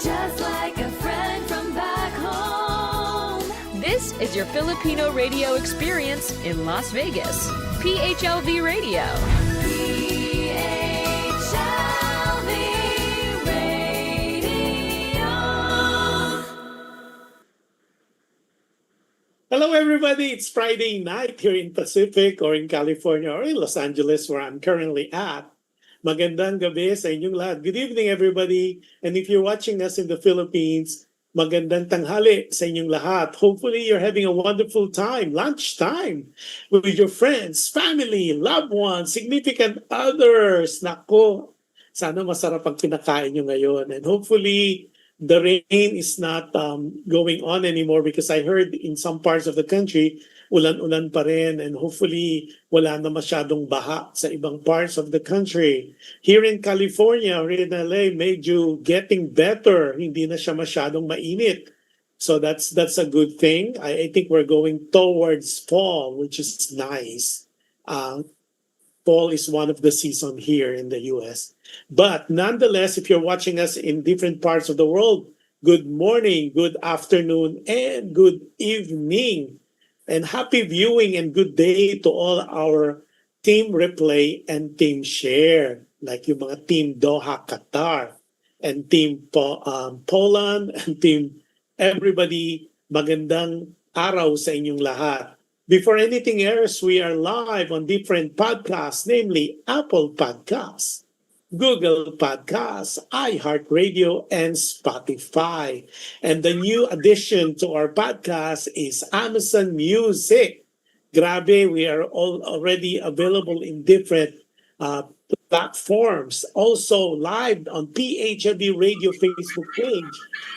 just like a friend from back home. This is your Filipino radio experience in Las Vegas. PHLV Radio. PHLV Radio. Hello, everybody. It's Friday night here in Pacific or in California or in Los Angeles, where I'm currently at. Magandang gabi sa inyong lahat. Good evening, everybody. And if you're watching us in the Philippines, magandang tanghali sa inyong lahat. Hopefully, you're having a wonderful time, lunchtime, with your friends, family, loved ones, significant others. Nako, sana masarap ang kinakain nyo ngayon. And hopefully, the rain is not going on anymore because I heard in some parts of the country, ulan-ulan pa rin, and hopefully wala na masyadong baha sa ibang parts of the country. Here in California, or in LA, medyo getting better. Hindi na siya masyadong mainit. So that's a good thing. I think we're going towards fall, which is nice. Fall is one of the season here in the US. But nonetheless, if you're watching us in different parts of the world, good morning, good afternoon, and good evening. And happy viewing and good day to all our Team Replay and Team Share, like yung mga Team Doha, Qatar, and Team Poland, and Team everybody. Magandang araw sa inyong lahat. Before anything else, we are live on different podcasts, namely Apple Podcasts, Google Podcasts, iHeartRadio, and Spotify. And the new addition to our podcast is Amazon Music. Grabe, we are all already available in different platforms. Also live on PHLB Radio Facebook page,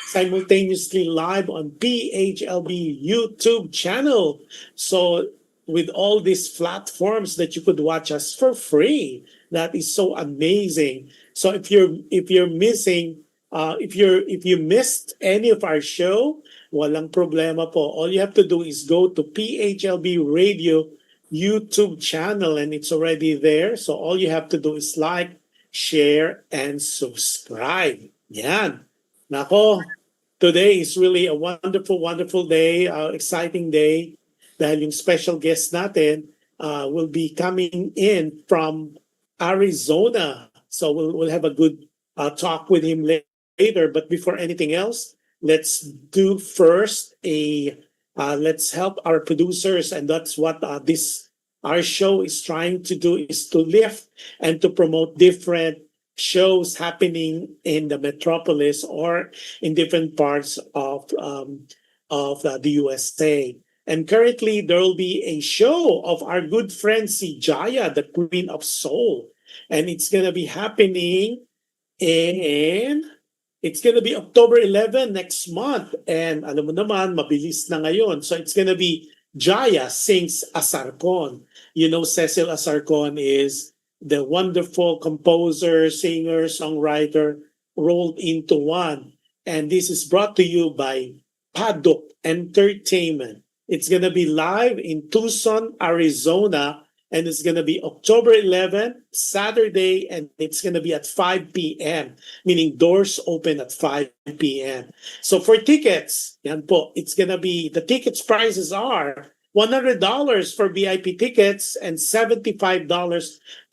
simultaneously live on PHLB YouTube channel. So with all these platforms that you could watch us for free. That is so amazing. So if you missed any of our show, walang problema po. All you have to do is go to PHLB Radio YouTube channel and it's already there. So all you have to do is like, share, and subscribe. Yan. Nako, today is really a wonderful, wonderful day, exciting day. Dahil yung special guest natin will be coming in from Arizona. So we'll have a good talk with him later. But before anything else, let's do first let's help our producers, and that's what our show is trying to do, is to lift and to promote different shows happening in the metropolis or in different parts of the USA. And currently, there will be a show of our good friend si Jaya, the Queen of Soul. And it's going to be happening it's going to be October 11 next month. And alam mo naman, mabilis na ngayon. So it's going to be Jaya Sings Asarcon. You know, Cecil Asarcon is the wonderful composer, singer, songwriter rolled into one. And this is brought to you by Paddock Entertainment. It's going to be live in Tucson, Arizona, and it's going to be October 11, Saturday, and it's going to be at 5 p.m., meaning doors open at 5 p.m. So for tickets, yan po, it's going to be, the tickets prices are $100 for VIP tickets and $75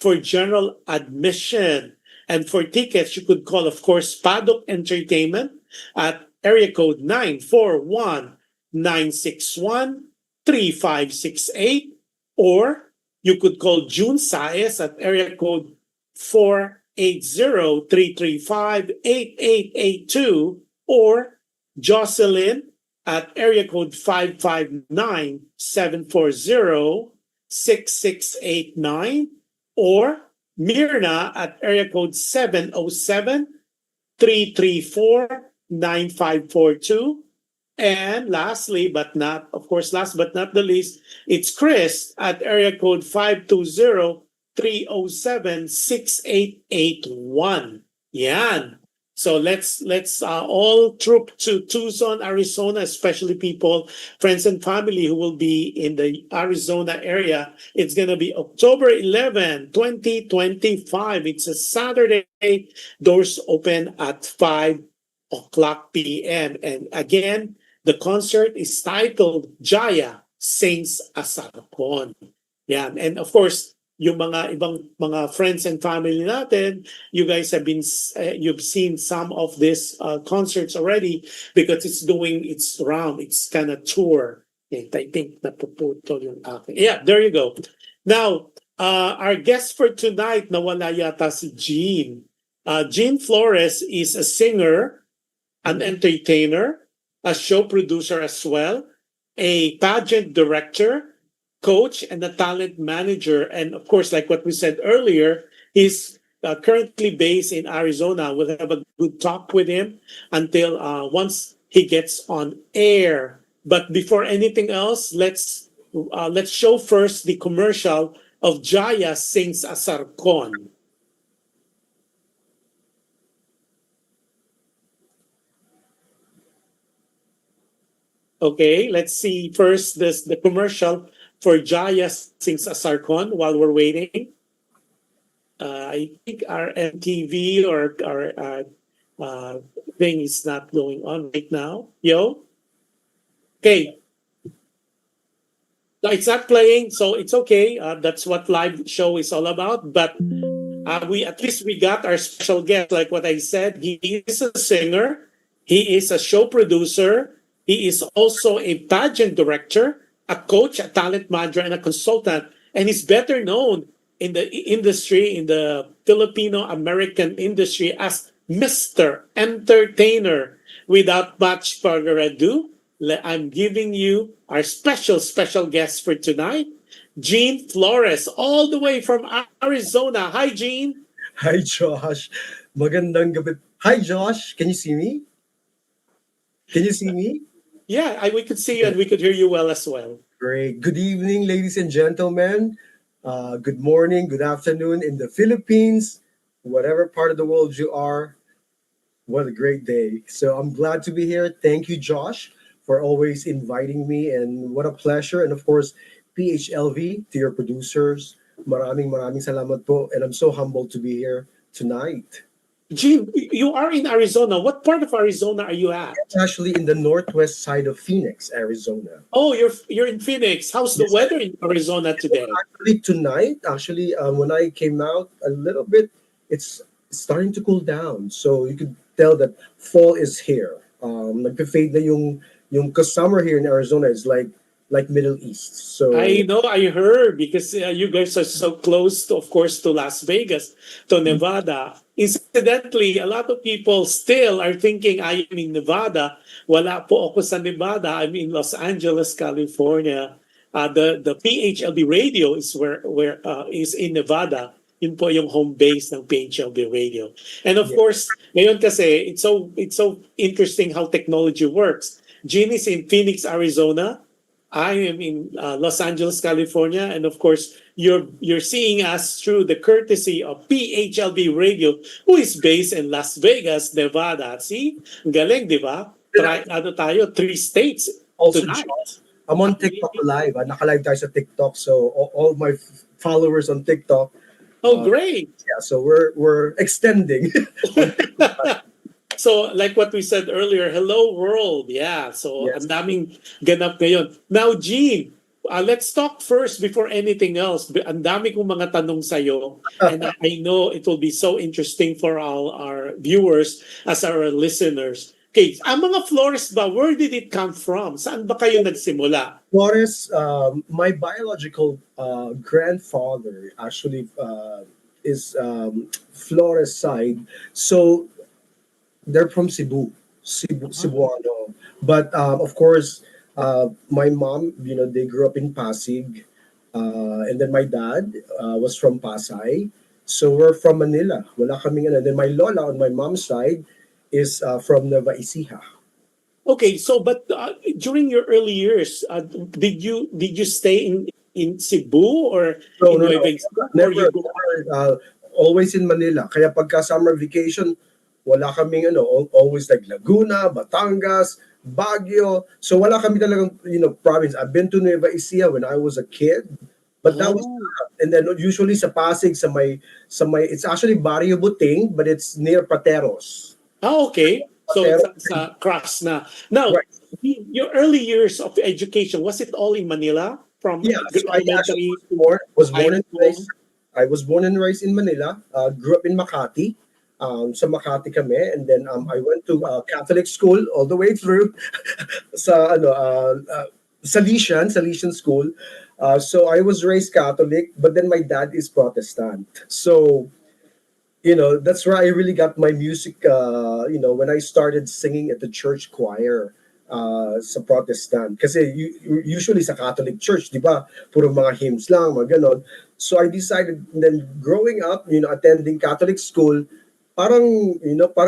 for general admission. And for tickets, you could call, of course, Paddock Entertainment at area code 941-961-3568, or you could call June Saez at area code 480-335-8882, or Jocelyn at area code 559-740-6689, or Myrna at area code 707-334-9542. And lastly, but not, of course, last but not the least, it's Chris at area code 520-307-6881. Yan. So let's all troop to Tucson, Arizona, especially people, friends and family who will be in the Arizona area. It's going to be October 11, 2025. It's a Saturday. Doors open at 5 o'clock p.m. And again, the concert is titled Jaya Sings a Sarcon. Yan. And of course, yung mga ibang mga friends and family natin, you guys have been, you've seen some of these concerts already because it's doing its round. It's kind of tour. Okay, I think napuputol yung akin. Yeah, there you go. Now, our guest for tonight, nawala yata si Gene. GENE FLORES is a singer, an entertainer, a show producer as well, a pageant director, coach, and a talent manager. And of course, like what we said earlier, he's currently based in Arizona. We'll have a good talk with him until once he gets on air. But before anything else, let's show first the commercial of Jaya Sings a Sarcon. Okay, let's see first the commercial for Jaya Sings a Sarcon while we're waiting. I think our MTV or our thing is not going on right now. Yo? Okay. No, it's not playing, so it's okay. That's what live show is all about. But we at least we got our special guest. Like what I said, he is a singer, he is a show producer, he is also a pageant director, a coach, a talent manager, and a consultant. And he's better known in the industry, in the Filipino American industry, as Mr. Entertainer. Without much further ado, I'm giving you our special guest for tonight, GENE FLORES, all the way from Arizona. Hi, Gene. Hi, Josh. Magandang gabi. Hi, Josh. Can you see me? Can you see me? Yeah, we could see you and we could hear you well as well. Great. Good evening, ladies and gentlemen. Good morning, good afternoon in the Philippines, whatever part of the world you are. What a great day. So I'm glad to be here. Thank you, Josh, for always inviting me. And what a pleasure. And of course, PHLV, to your producers. Maraming salamat po. And I'm so humbled to be here tonight. Gene, you are in Arizona. What part of Arizona are you at? It's actually in the northwest side of Phoenix, Arizona. Oh, you're in Phoenix. How's the weather in Arizona today? Actually, tonight, when I came out a little bit, it's starting to cool down. So you could tell that fall is here. Nagpe-fade na yung summer here in Arizona is like Middle East. So I know, I heard because you guys are so close, of course, to Las Vegas, to Nevada. Incidentally, a lot of people still are thinking I am in Nevada. Wala po ako sa Nevada. I'm in Los Angeles, California. The PHLB radio is where is in Nevada. Yun po yung home base ng PHLB radio. And of course, ngayon kasi it's so interesting how technology works. Gene is in Phoenix, Arizona. I am in Los Angeles, California, and of course, you're seeing us through the courtesy of PHLB Radio, who is based in Las Vegas, Nevada. See, galing, di ba? Tayo, 3 states also, tonight. Josh, I'm on TikTok live. Naka-live tayo sa TikTok, so all my followers on TikTok. Oh, great! Yeah, so we're extending. So, like what we said earlier, hello world. Yeah, so Yes. ang daming ganap ngayon. Now, Gene, let's talk first before anything else. Ang dami kong mga tanong sa'yo. And I know it will be so interesting for all our viewers as our listeners. Okay, ang mga florist ba, where did it come from? Saan ba kayo nagsimula? Flores, my biological grandfather actually is Flores side. So they're from Cebuano. But of course, my mom, they grew up in Pasig. And then my dad was from Pasay. So we're from Manila. Wala kaming ano. Then my lola on my mom's side is from Nueva Ecija. Okay, so but during your early years, did you stay in Cebu or No, in no, Nueva no. Ecija? Or Never, you go- always in Manila. Kaya pagka summer vacation, wala kaming always like Laguna, Batangas, Baguio. So wala kami talagang, province. I've been to Nueva Ecija when I was a kid. But that was, and then usually sa Pasig, sa may, it's actually Barrio Buting, but it's near Pateros. Okay. So Pero, sa cross na. Now, right. your early years of education, was it all in Manila? From Yeah, so I actually elementary to was high born and school? raised. I was born and raised in Manila. Grew up in Makati. Sa Makati kami, and then I went to Catholic school all the way through sa Salesian school. So I was raised Catholic, but then my dad is Protestant. So that's where I really got my music. When I started singing at the church choir sa Protestant. Kasi usually sa Catholic church, di ba? Puro mga hymns lang, mga ganon. So I decided, then growing up, attending Catholic school, parang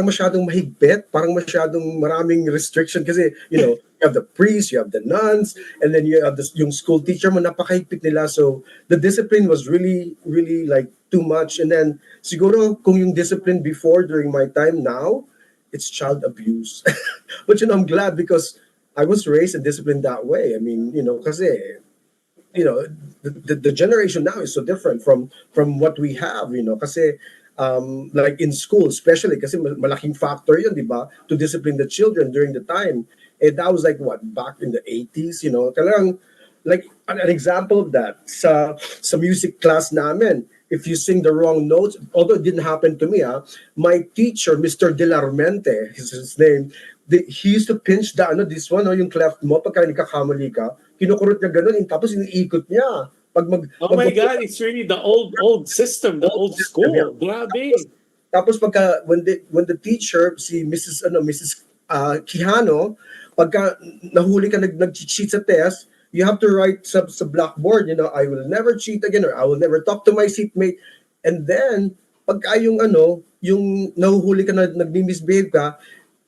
masyadong mahigpit, parang masyadong maraming restriction kasi, you have the priests, you have the nuns, and then you have yung school teacher mo, napakahigpit nila. So the discipline was really, really like too much. And then siguro kung yung discipline before during my time, now it's child abuse. But I'm glad because I was raised and disciplined that way. I mean, kasi the generation now is so different from what we have, kasi like in school especially kasi malaking factor yun, di ba, to discipline the children during the time. And that was like what, back in the 80s, talagang like an example of that sa music class namin. If you sing the wrong notes, although it didn't happen to me, my teacher, Mr. De La Rmente, is his name, he used to pinch this one, yung cleft mo, pagka nagkakamali ka, kinukurot niya ganun, tapos iniikot niya. Oh my God, it's really the old system, the old school. Grabe. Tapos pagka, when the teacher, si Mrs. Quijano, pagka nahuli ka nag-cheat sa test, you have to write sa blackboard, I will never cheat again, or I will never talk to my seatmate. And then, pagka yung nahuhuli ka na nag-misbehave ka,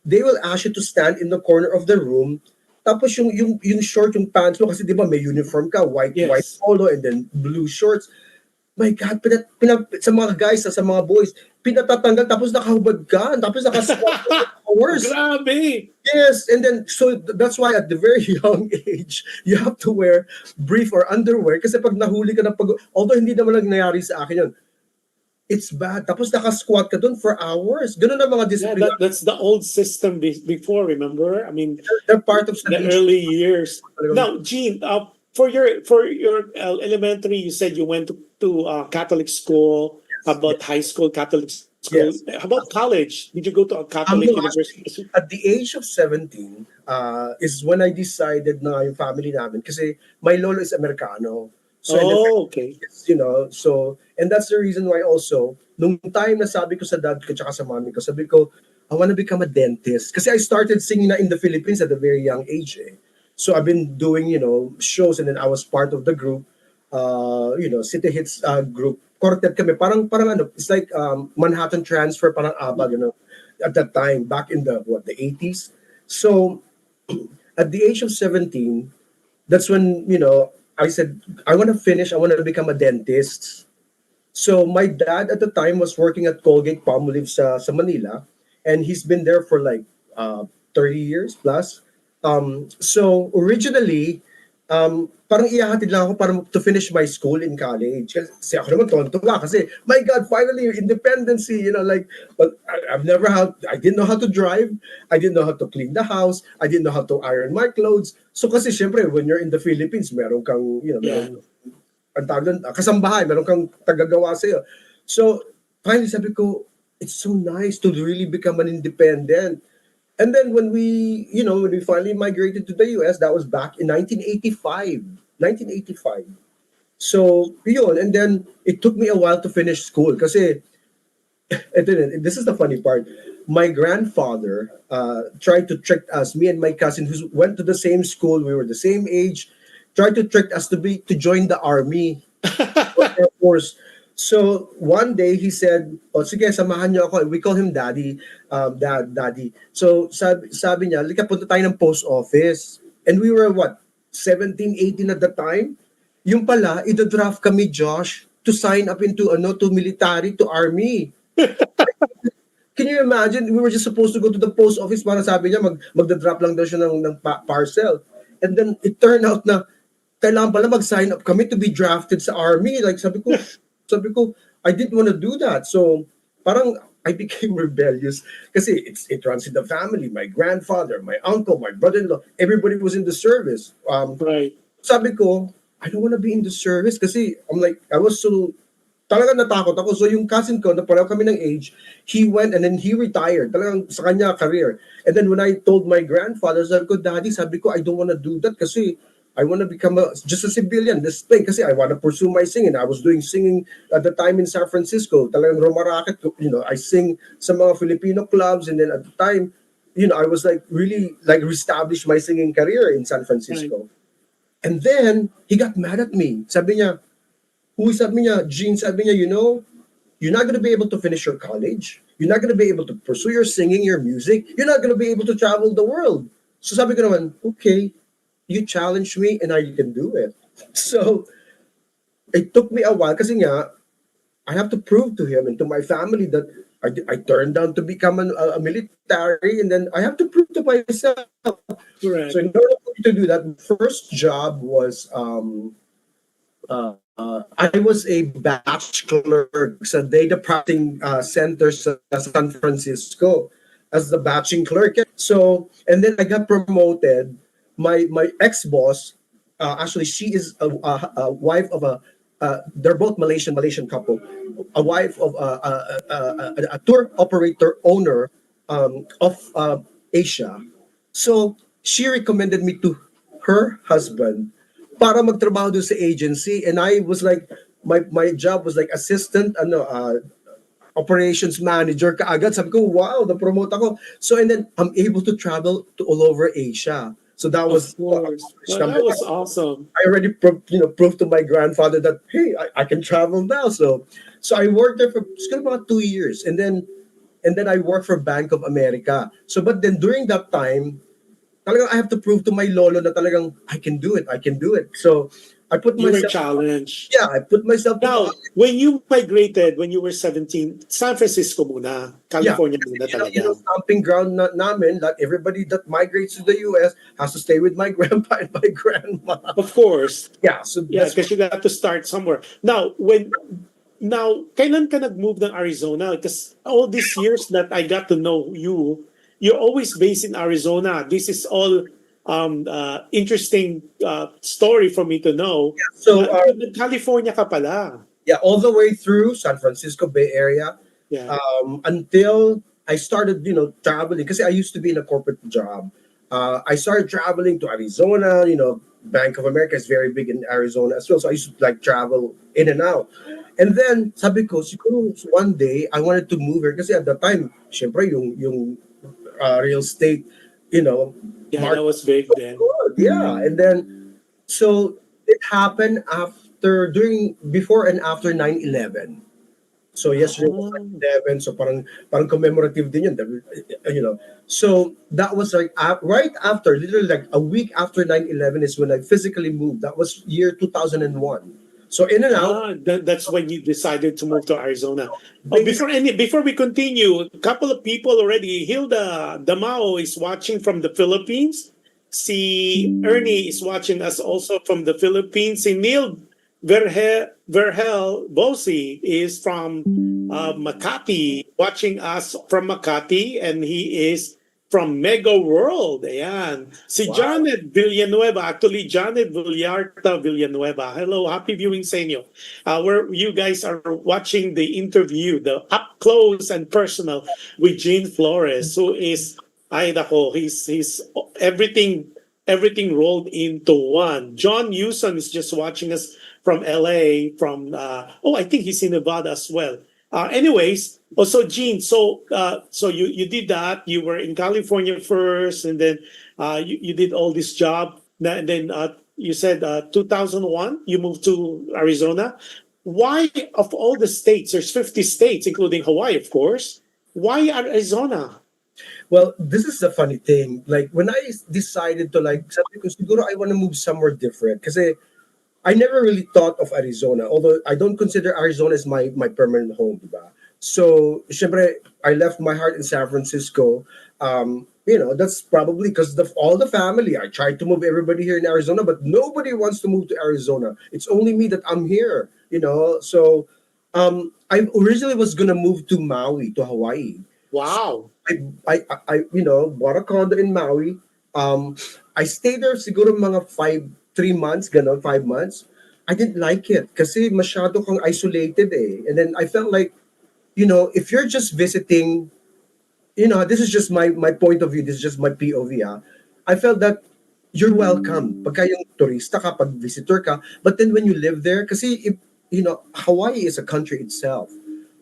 they will ask you to stand in the corner of the room. Tapos yung short, yung pants mo, kasi di ba may uniform ka, white polo, and then blue shorts. My God, sa mga guys, sa mga boys, pinatatanggal, tapos nakahubad ka, tapos nakasquat for hours. Grabe. Yes, and then, so that's why at the very young age, you have to wear brief or underwear, kasi pag nahuli ka na although hindi naman lang nangyari sa akin yun, it's bad. Tapos nakasquat ka dun for hours. Ganun ang mga discipline. Yeah, that's the old system before, remember? I mean, they're part of the early years. Now, Gene, for your elementary, you said you went to Catholic school. How about high school Catholic school? Yes. How about college? Did you go to a Catholic university? At the age of 17, is when I decided na yung family namin, kasi my lolo is Americano. So, okay. So, and that's the reason why also, nung time na sabi ko sa dad ko tsaka sa mommy ko, sabi ko, I want to become a dentist. Kasi I started singing na in the Philippines at a very young age. So I've been doing, shows, and then I was part of the group, City Hits group. Quartet kami, parang it's like Manhattan Transfer, parang ABBA, at that time, back in the 80s. So at the age of 17, that's when, I said, I want to become a dentist. So my dad at the time was working at Colgate Palmolive sa Manila, and he's been there for like 30 years plus. So originally, parang ihahatid lang ako para to finish my school in college. Kasi ako naman tonto ka kasi, my God, finally, independency, but I didn't know how to drive. I didn't know how to clean the house. I didn't know how to iron my clothes. So kasi syempre, when you're in the Philippines, meron kang, kasambahay, meron kang tagagawa sa'yo. So finally sabi ko, it's so nice to really become an independent. And then when we finally migrated to the US, that was back in 1985. So, yun. And then it took me a while to finish school kasi, this is the funny part. My grandfather tried to trick us, me and my cousin who went to the same school, we were the same age, tried to trick us to join the army, Air Force. So one day he said, sige, samahan niyo ako. We call him Daddy, Daddy. So sabi niya, lika, punta tayo ng post office. And we were 17, 18 at the time. Yung pala, ida-draft kami, Josh, to sign up into to military, to army. Can you imagine? We were just supposed to go to the post office para sabi niya magda-drop lang daw siya ng parcel. And then it turned out na kailangan pala mag-sign up kami to be drafted sa army. Like sabi ko, I didn't want to do that. So parang I became rebellious kasi it runs in the family. My grandfather, my uncle, my brother-in-law, everybody was in the service. Right. Sabi ko, I don't want to be in the service kasi I'm like, I was so, talaga natakot ako. So yung cousin ko, na pareho kami ng age, he went and then he retired. Talagang sa kanya career. And then when I told my grandfather, sabi ko, Daddy, sabi ko, I don't want to do that kasi I want to become just a civilian, this thing, kasi I want to pursue my singing. I was doing singing at the time in San Francisco. Talagang rumaraket, I sing sa mga Filipino clubs, and then at the time, I was like really like reestablish my singing career in San Francisco. And then he got mad at me. Sabi niya, sabi niya, Gene, sabi niya, you're not going to be able to finish your college. You're not going to be able to pursue your singing, your music. You're not going to be able to travel the world. So sabi ko naman, okay, you challenge me and I can do it. So it took me a while kasi nga, I have to prove to him and to my family that I turned down to become a military, and then I have to prove to myself. Correct. So in order for me to do that, first job was I was a batch clerk sa data processing center sa San Francisco as the batching clerk. So, and then I got promoted. My ex-boss, actually, she is a wife of they're both Malaysian couple, a wife of a tour operator owner of Asia. So she recommended me to her husband para magtrabaho doon sa agency, and I was like, my job was like assistant operations manager kaagad. Sabi ko, wow, na-promote ako. So, and then I'm able to travel to all over Asia. So that was, Of course. Well, that was awesome. I already proved to my grandfather that, hey, I can travel now. So I worked there for it's gonna be about 2 years, and then I worked for Bank of America. So but then during that time, talagang I have to prove to my lolo na talagang I can do it. So I put You were myself. challenged. Yeah, I put myself. Now, when you migrated, when you were 17, San Francisco muna, California muna talaga. Stomping ground namin that everybody that migrates to the US has to stay with my grandpa and my grandma. Of course. Yeah, so Yeah, because you got to start somewhere. Now, kailan ka nag-move ng Arizona? Because all these years that I got to know you, you're always based in Arizona. This is all interesting story for me to know. Yeah, so California ka pala. Yeah, all the way through San Francisco Bay Area. Yeah. Until I started, traveling, because I used to be in a corporate job. I started traveling to Arizona. Bank of America is very big in Arizona as well. So I used to like travel in and out. And then, sabi ko, siguro one day, I wanted to move here. Kasi at the time, syempre, yung real estate, Yeah, that was big then. Yeah, and then, so it happened before and after 9/11. So yesterday was 9/11, so parang commemorative din yun. So that was like right after, literally like a week after 9/11 is when I physically moved. That was year 2001. So in and out. That's when you decided to move to Arizona. Before we continue, a couple of people already. Hilda Damao is watching from the Philippines. Si Ernie is watching us also from the Philippines. Si Neil Verhel Bosi is from Makati, watching us from Makati, and he is from Mega World. Ayan. Si Janet Villanueva, actually Janet Villarta Villanueva. Hello, happy viewing sa inyo. Where you guys are watching the interview, the up close and personal with Gene Flores, who is, he's everything rolled into one. John Newsom is just watching us from LA, I think he's in Nevada as well. Anyways, also Gene, so you did that. You were in California first, and then you did all this job. And then you said 2001 you moved to Arizona. Why, of all the states, there's 50 states, including Hawaii, of course. Why Arizona? Well, this is the funny thing. Like when I decided to sabi ko siguro I want to move somewhere different kasi I never really thought of Arizona, although I don't consider Arizona as my permanent home, diba? So, syempre, I left my heart in San Francisco. That's probably because of all the family. I tried to move everybody here in Arizona, but nobody wants to move to Arizona. It's only me that I'm here, So I originally was gonna move to Maui, to Hawaii. Wow. Bought a condo in Maui. I stayed there siguro mga 3 months, ganon, 5 months. I didn't like it kasi masyado kang isolated eh. And then I felt like, if you're just visiting, this is just my point of view, this is just my POV, ah. I felt that you're welcome pagka yung turista ka, pag visitor ka. But then when you live there, kasi, Hawaii is a country itself.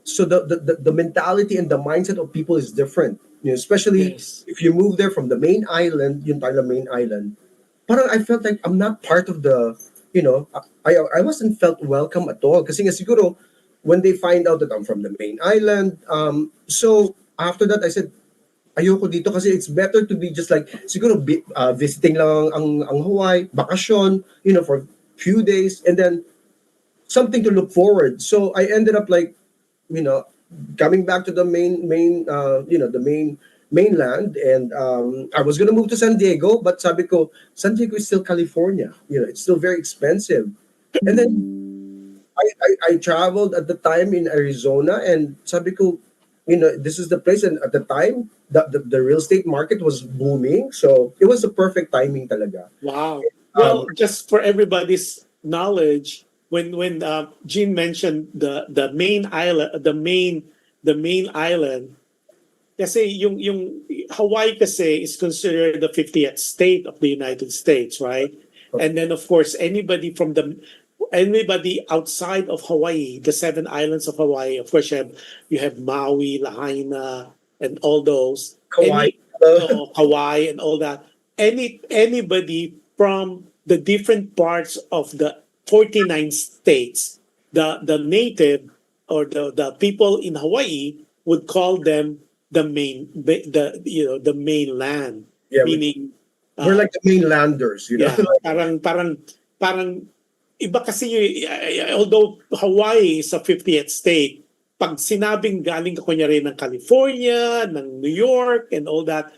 So the mentality and the mindset of people is different. Especially Yes. if you move there from the main island, yung tayo main island, parang I felt like I'm not part of the, I wasn't felt welcome at all. Kasi nga siguro, when they find out that I'm from the main island, so after that I said, ayoko dito kasi it's better to be just like, siguro visiting lang ang Hawaii, bakasyon, for few days, and then something to look forward. So I ended up like, you know, coming back to the mainland, and I was gonna move to San Diego, but sabi ko, San Diego is still California. It's still very expensive. And then I traveled at the time in Arizona, and sabi ko, this is the place. And at the time, the real estate market was booming, so it was the perfect timing talaga. Wow. Well, just for everybody's knowledge, when Jean mentioned the main island, the main island, kasi yung Hawaii kasi is considered the 50th state of the United States, right? And then of course anybody outside of Hawaii, the seven islands of Hawaii, of course you have Maui, Lahaina, and all those. Kauai. Hawaii and all that. Anybody from the different parts of the 49 states, the native or the people in Hawaii would call them the mainland, Yeah, meaning we're like the mainlanders, yeah, parang iba kasi although Hawaii is a 50th state, pag sinabing galing ka kunyari ng California, ng New York and all that,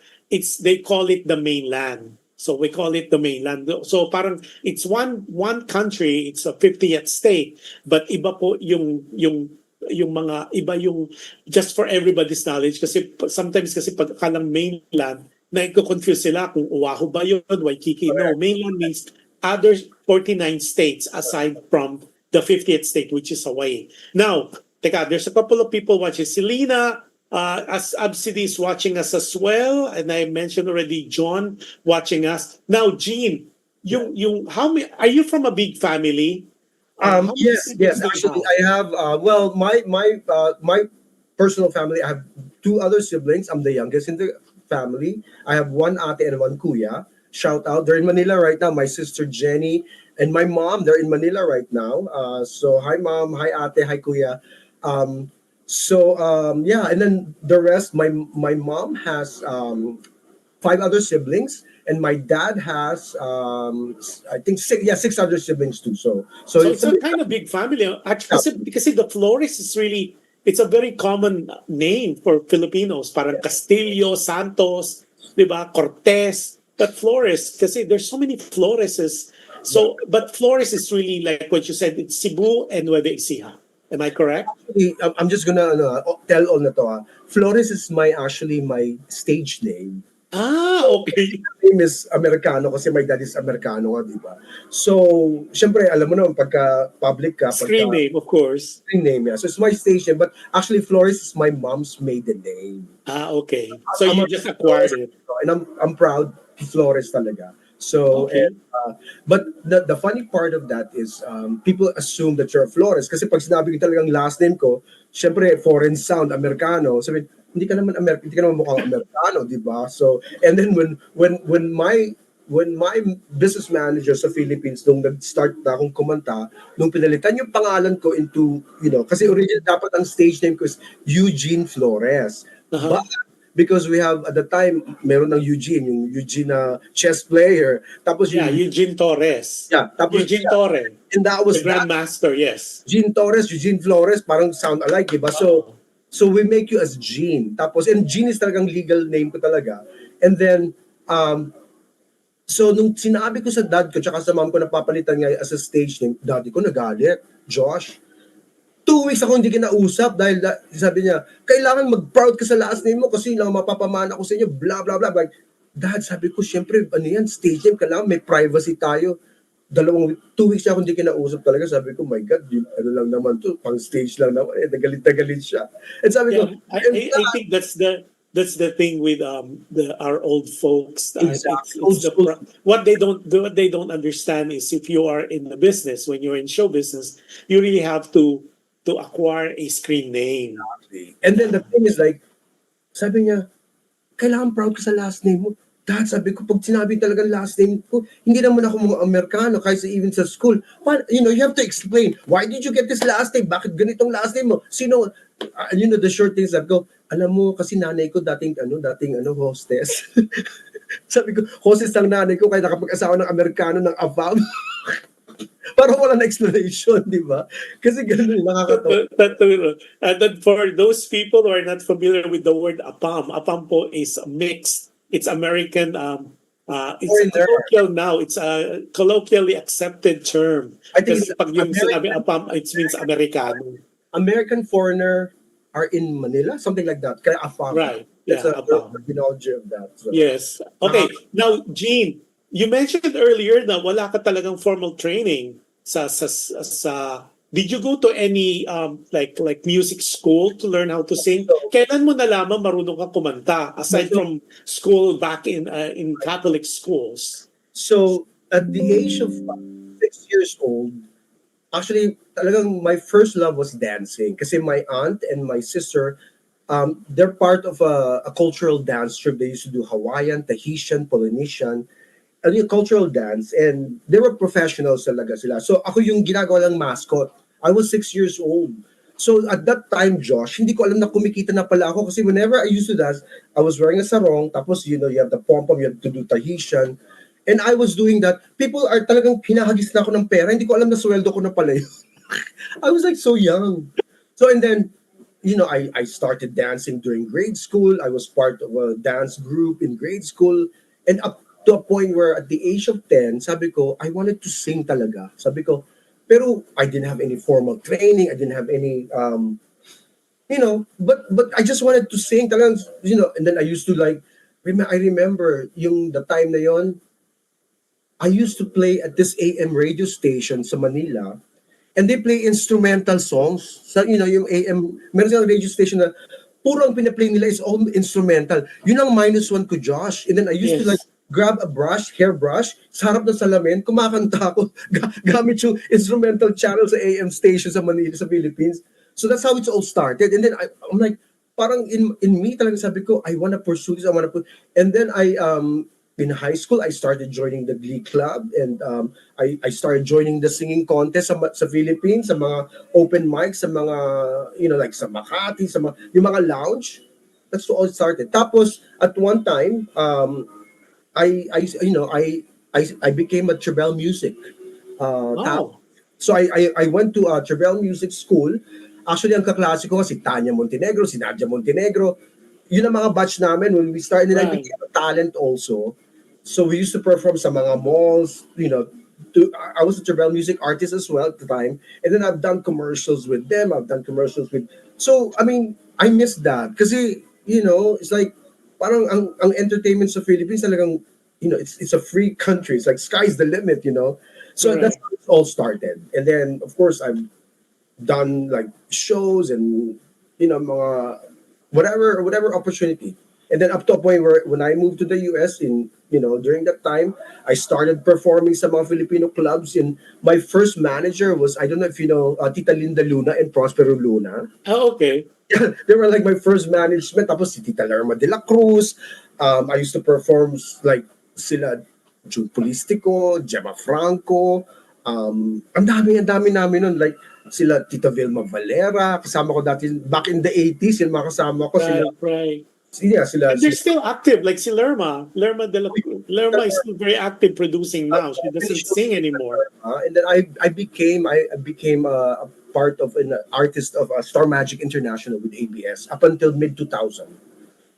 they call it the mainland. So we call it the mainland. So parang it's one country, it's a 50th state, but iba po yung mga iba yung, just for everybody's knowledge, kasi sometimes kasi pag akalang mainland, na-confuse sila kung Oahu ba yun, Waikiki. No, mainland means other 49 states aside from the 50th state, which is Hawaii. Now, there's a couple of people watching. Selena, as Absidy is watching us as well, and I mentioned already John watching us. Now, Jean, how many, are you from a big family? How many Yes, siblings do you actually, have? I have. Well, my personal family, I have two other siblings. I'm the youngest in the family. I have one ate and one kuya. Shout out! They're in Manila right now. My sister Jenny and my mom, they're in Manila right now. So hi mom, hi ate, hi kuya. Yeah, and then the rest. My mom has five other siblings, and my dad has I think six other siblings too. So So it's it's a kind of big family. Actually, kasi the Flores is really, it's a very common name for Filipinos. Parang Castillo, Santos, di ba? Cortez. But Flores, kasi there's so many Floreses. So, but Flores is really like what you said, it's Cebu and Nueva Ecija. Am I correct? I'm just gonna tell all na to. Flores is actually my stage name. Ah, okay. Name is Americano kasi my dad is Americano nga, di ba? So, syempre, alam mo naman, pagka public ka, Screen name, of course. screen name, yeah. So, it's my station, but actually, Flores is my mom's maiden name. Ah, okay. So you just acquired it. And I'm proud Flores talaga. So, Okay. but the funny part of that is people assume that you're a Flores kasi pag sinabi ko talagang last name ko, syempre, foreign sound, Americano. Sabi, hindi ka naman mukhang Amerikano, di ba? So, and then when my business manager sa Philippines, nung nag-start na akong kumanta, nung pinalitan yung pangalan ko into, kasi original dapat ang stage name ko is Eugene Flores. Uh-huh. But because we have, at the time, meron ng yung Eugene na chess player. Tapos Yeah, yung, Eugene Torres. yeah, tapos, Eugene Torres. and that was The Grandmaster, yes. Eugene Torres, Eugene Flores, parang sound alike, di ba? So we make you as Gene. Tapos, and Gene is talagang legal name ko talaga. And then, so nung sinabi ko sa dad ko, tsaka sa mom ko na papalitan nga as a stage name, daddy ko nagalit, Josh, 2 weeks ako hindi kinausap dahil sabi niya, kailangan mag-proud ka sa last name mo kasi lang mapapamana ko sa inyo, blah, blah, blah. Like, Dad, sabi ko, syempre, ano yan, stage name, kailangan may privacy tayo. 2 weeks niya ako hindi kinausap talaga. Sabi ko, my God, ano lang naman to, pang stage lang naman. Nagalit siya. And sabi ko, I think that's the thing with our old folks. Exactly. What they don't understand is if you are in the business, when you're in show business, you really have to acquire a screen name. And then the thing is like, sabi niya, kailangan proud ka sa last name mo. Dad, sabi ko, pag sinabi talaga last name ko, hindi naman ako mga Amerikano, kahit even sa school. You have to explain, why did you get this last name? Bakit ganitong last name mo? Sino? The short things that go, alam mo, kasi nanay ko dating hostess. Sabi ko, hostess ang nanay ko, kaya nakapag-asawa ng Amerikano ng AFAM. Parang wala na explanation, di ba? Kasi ganun, nakakatawa. That for those people who are not familiar with the word APAM po is mixed. It's American. It's colloquial now. It's a colloquially accepted term. I think kasi pag yung sinabi APAM, it means Americano. American foreigner are in Manila, something like that. Kaya AFAM. Right. It's Yeah, a AFAM. terminology of that. So. Yes. Okay. Now, Gene, you mentioned earlier na wala ka talagang formal training sa did you go to any like music school to learn how to sing? Kailan mo nalaman marunong ka kumanta aside from school back in Catholic schools? So at the age of 6 years old, actually talagang my first love was dancing kasi my aunt and my sister they're part of a cultural dance troupe. They used to do Hawaiian, Tahitian, Polynesian, cultural dance, and they were professionals talaga sila. So ako yung ginagawa ng mascot. I was 6 years old. So at that time, Josh, hindi ko alam na kumikita na pala ako kasi whenever I used to dance, I was wearing a sarong, tapos you have the pom-pom, you have to do Tahitian, and I was doing that. People are talagang hinahagis na ako ng pera, hindi ko alam na sweldo ko na pala yun. I was like so young. So and then, I started dancing during grade school. I was part of a dance group in grade school, and up to a point where at the age of 10, sabi ko, I wanted to sing talaga. Sabi ko, pero I didn't have any formal training. I didn't have any, but I just wanted to sing talaga, and then I used to I remember the time na yon, I used to play at this AM radio station sa Manila, and they play instrumental songs. So, yung AM, meron silang radio station na puro ang pinaplay nila is all instrumental. Yun ang -1 ko, Josh. And then I used to grab a hairbrush, sa harap ng salamin, kumakanta ako gamit yung instrumental channel sa AM station sa Manila, sa Philippines. So that's how it's all started. And then I'm like, parang in me talaga sabi ko, I wanna pursue this, and then in high school, I started joining the Glee Club, and I started joining the singing contest sa Philippines, sa mga open mics, sa mga, like sa Makati, yung mga lounge. That's all it started. Tapos, at one time, I became a Trebel music. So I went to a Trebel music school. Actually, ang kaklase ko si Tanya Montenegro, si Nadia Montenegro. Yun ang mga batch namin when we started. And I became a talent also. So we used to perform sa mga malls. I was a Trebel music artist as well at the time. And then I've done commercials with them. So, I mean, I miss that. Kasi, it's like, parang ang entertainment sa Philippines talagang, it's a free country. It's like sky's the limit, So that's how it all started. And then, of course, I've done like shows and, mga whatever opportunity. And then up to a point where when I moved to the US during that time, I started performing sa mga Filipino clubs. And my first manager was, I don't know if you know, Tita Linda Luna and Prospero Luna. Oh, okay. They were like my first management. Tapos si Tita Lerma de la Cruz. I used to perform like sila June Polistico, Gemma Franco. Ang dami namin nun. Like sila Tita Vilma Valera. Kasama ko dati back in the 80s. Yung mga kasama ko. Right. Yeah, sila. And they're still active. Like si Lerma. Lerma is still very active producing now. She doesn't sing anymore. And then I became a part of an artist of Star Magic International with ABS up until mid-2000.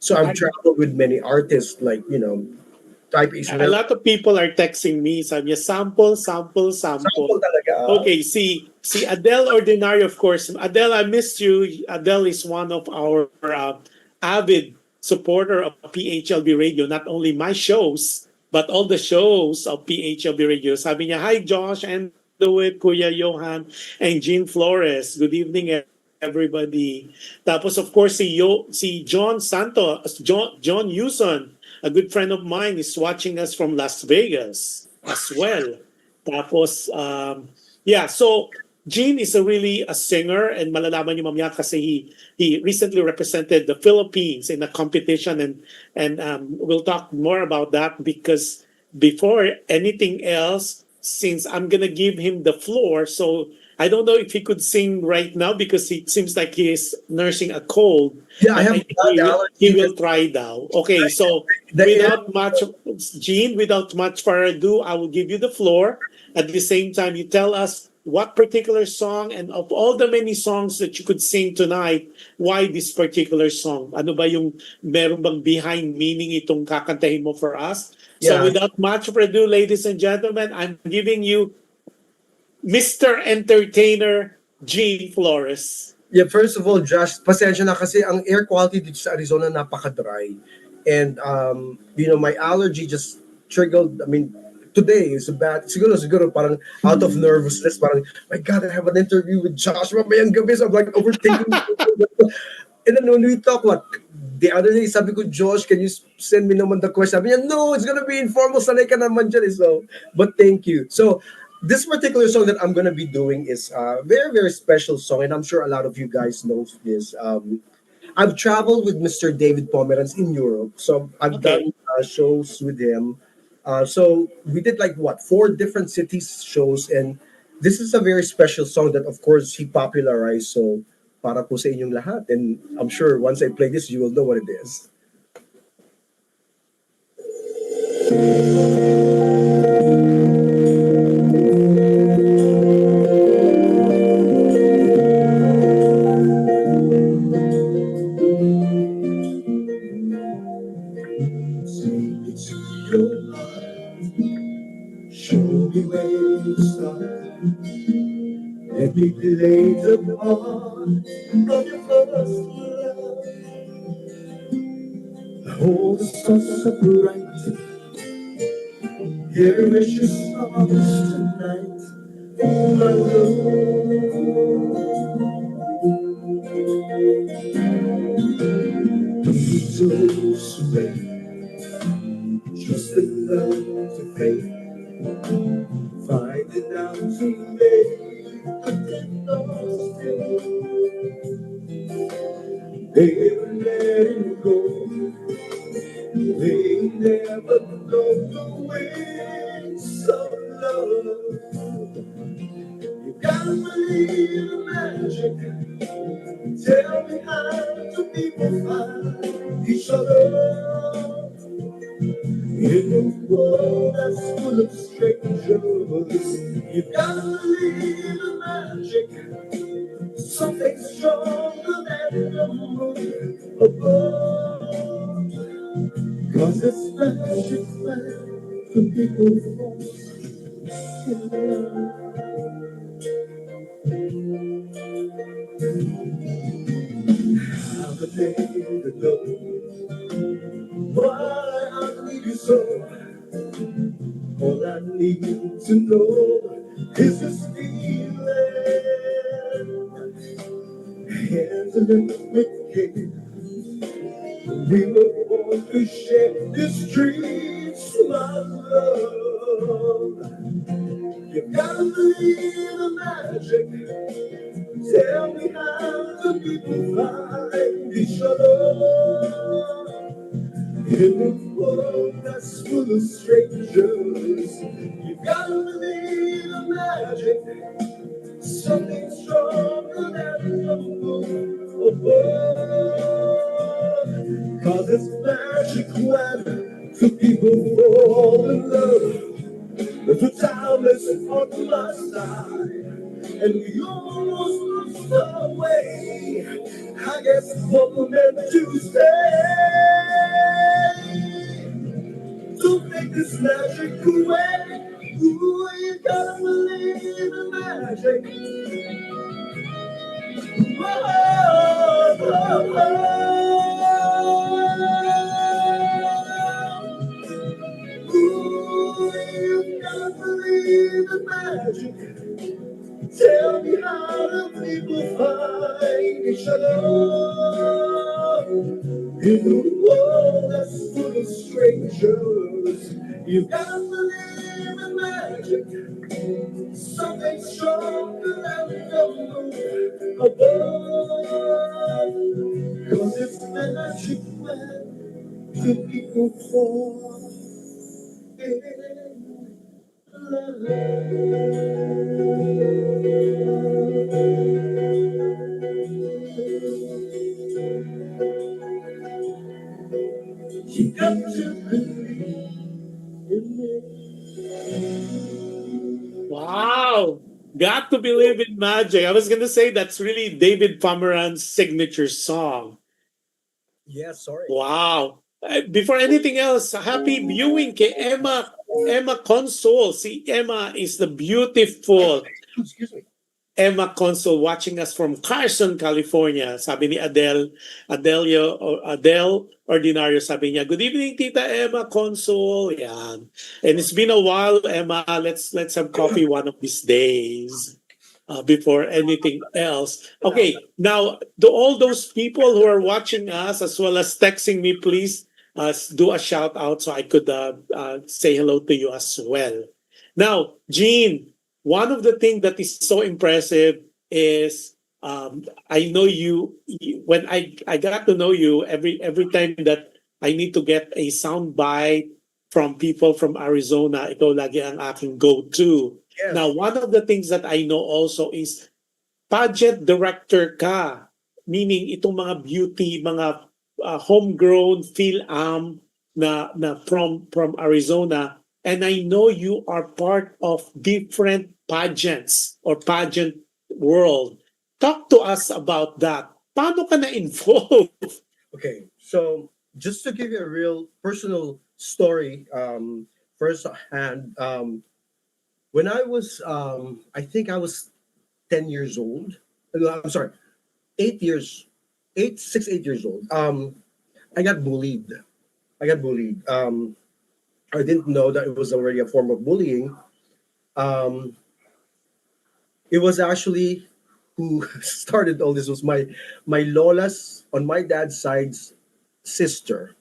So I've traveled with many artists like, Type Israel. A lot of people are texting me, sabi niya, sample. Sample talaga. Okay, see, See Adele Ordinario, of course. Adele, I missed you. Adele is one of our avid supporter of PHLB Radio. Not only my shows, but all the shows of PHLB Radio. Sabi niya, hi Josh Andowittt, Kuya Johan, and Gene Flores. Good evening, everybody. Tapos of course si John Santos, John Yuson, a good friend of mine, is watching us from Las Vegas as well. Tapos yeah, so Gene is really a singer, and malalaman niyo mamaya kasi he recently represented the Philippines in a competition, and we'll talk more about that because before anything else, since I'm gonna give him the floor, so I don't know if he could sing right now because it seems like he is nursing a cold, Yeah, I but have I think blood he allergy. will try now. Okay, so The air, without much, Gene, without much further ado, I will give you the floor. At the same time, you tell us what particular song, and of all the many songs that you could sing tonight, why this particular song? Ano ba yung meron bang behind meaning itong kakantahin mo for us? So yeah. without much ado, ladies and gentlemen, I'm giving you Mr. Entertainer Gene Flores. Yeah, first of all, Josh, pasensya na kasi ang air quality dito sa Arizona napaka-dry. And, my allergy just triggered, I mean, today is a bad, siguro parang out of nervousness, parang, my God, I have an interview with Josh mamayang gabi, so I'm like overthinking. And then when we talk, the other day, sabi ko, Josh, can you send me naman the question? Sabi niya, no, it's gonna be informal, sanay ka naman dyan. So, but thank you. So, this particular song that I'm gonna be doing is a very, very special song, and I'm sure a lot of you guys know this. I've traveled with Mr. David Pomeranz in Europe, so I've Okay. done shows with him. So we did like what 4 different cities shows, and this is a very special song that, of course, he popularized. So para po sa inyong lahat, and I'm sure once I play this, you will know what it is. Take me to your heart, show me where to start. Let me play the part of your first love. Hold the sun so bright, here is your stars tonight. My love, be so sweet, just the love to faith. Find it out too late, but then lost it. They will let it go. They never know the ways of love. You gotta believe in magic. Tell me how do people find each other in a world that's full of strangers? You gotta believe in magic. Something stronger than the moon above. 'Cause it's magic for people fall in love. Have a day to know why I need you so. All I need to know is this feeling. Intimate with you. We were born to share this dream, my love. You gotta believe in magic. Tell me how do people find each other in a world that's full of strangers? You gotta believe in magic. Something stronger than the moon above. 'Cause it's magic when two people fall in love. The time is on my side, and we almost lost our way. I guess what we're meant to stay to make this magic away. Ooh, you gotta believe in magic. Ooh, you gotta believe in magic. Tell me how do people find each other in a world that's full of strangers? You gotta believe in magic, something stronger than the moon above. 'Cause it's magic when two people fall in you got to believe in Wow. Got to believe in magic. I was gonna say that's really David Pomeran's signature song. Yeah, sorry. Wow. Before anything else, happy viewing kay Emma Consol. Si Emma is the beautiful Excuse me. Emma Consol watching us from Carson, California. Sabi ni Adele Ordinario, sabi niya, "Good evening, Tita Emma Consol." Yan. And it's been a while, Emma. Let's have coffee one of these days. Before anything else. Okay, now to all those people who are watching us as well as texting me, please do a shout out so I could say hello to you as well. Now, Gene, one of the things that is so impressive is I know when I got to know you every time that I need to get a sound bite from people from Arizona, ikaw lagi ang aking go-to. Yes. Now, one of the things that I know also is pageant director ka. Meaning, itong mga beauty, mga homegrown Phil-Am na from Arizona. And I know you are part of different pageants or pageant world. Talk to us about that. Paano ka na-involved? Okay, so just to give you a real personal story, first hand, when I was, I think I was 10 years old. No, I'm sorry, 8 years, 8 years old. I got bullied. I got bullied. I didn't know that it was already a form of bullying. Um, it was actually who started all this was my lola's on my dad's side's sister.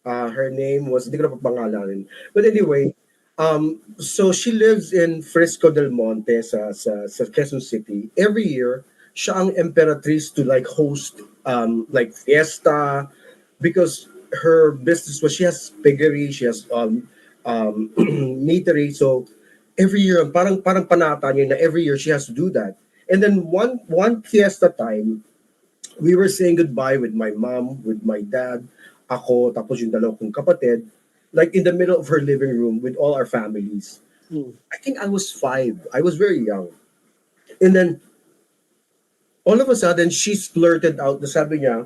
Her name was hindi ko na papangalanan. But anyway, so she lives in Frisco del Monte sa Quezon City. Every year, siya ang emperatriz to like host like fiesta because her business was she has piggery, she has meatery. So every year, parang panata niya na every year she has to do that. And then one fiesta time, we were saying goodbye with my mom, with my dad, ako, tapos yung dalawa kong kapatid, like in the middle of her living room with all our families. Hmm. I think I was 5. I was very young. And then, all of a sudden, she splurted out, na sabi niya,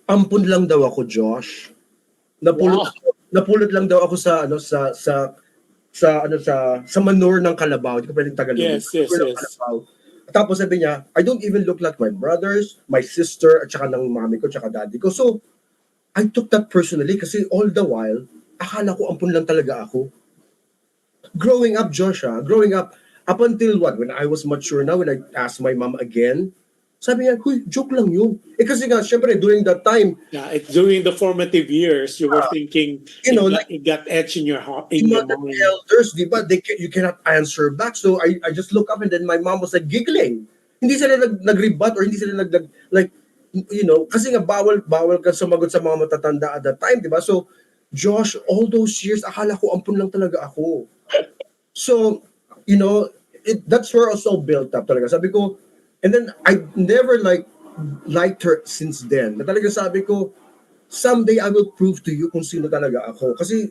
ampun lang daw ako, Josh. Napulot, Wow. napulot lang daw ako sa manure ng kalabaw. Hindi ko pwedeng Tagalog. Yes, yes, Manure ng yes. kalabaw. Tapos sabi niya, I don't even look like my brothers, my sister, at saka ng mami ko, at saka daddy ko. So, I took that personally kasi all the while, akala ko ampun lang talaga ako. Growing up, Joshua, growing up until what? When I was mature na, when I asked my mom again, sabi niya, huy, joke lang yun. Eh kasi nga, syempre, during that time, Yeah, during the formative years, you were thinking you know, it got etched in your heart, in yung your mga mind. elders, di ba, you cannot answer back. So I just look up and then my mom was like giggling. Hindi sila nag-rebut or hindi sila like, you know, kasi nga bawal ka sumagot sa mga matatanda at that time, di ba? So, Josh, all those years, akala ko ampun lang talaga ako. So, you know, that's where I was all built up talaga. Sabi ko, and then I never liked her since then. Na talaga sabi ko, someday I will prove to you kung sino talaga ako. Kasi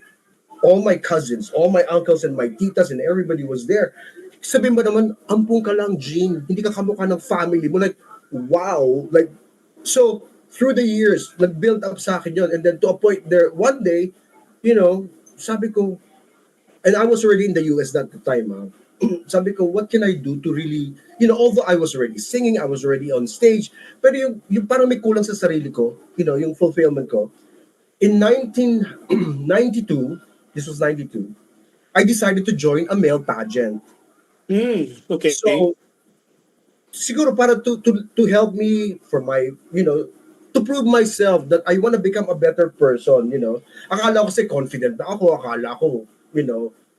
all my cousins, all my uncles and my titas and everybody was there. Sabi mo naman, ampung ka lang, Gene. Hindi ka kamukha ng family mo. Like, wow. Like, so, through the years, nag-build up sa akin yun. And then to a point there, one day, you know, sabi ko, and I was already in the US at the time. Sabi ko, what can I do to really, although I was already singing, I was already on stage, pero yung parang may kulang sa sarili ko, yung fulfillment ko. In 1992, this was 92, I decided to join a male pageant. Okay. So, siguro para to help me for my, to prove myself that I want to become a better person. Akala ko kasi confident na ako, akala ko,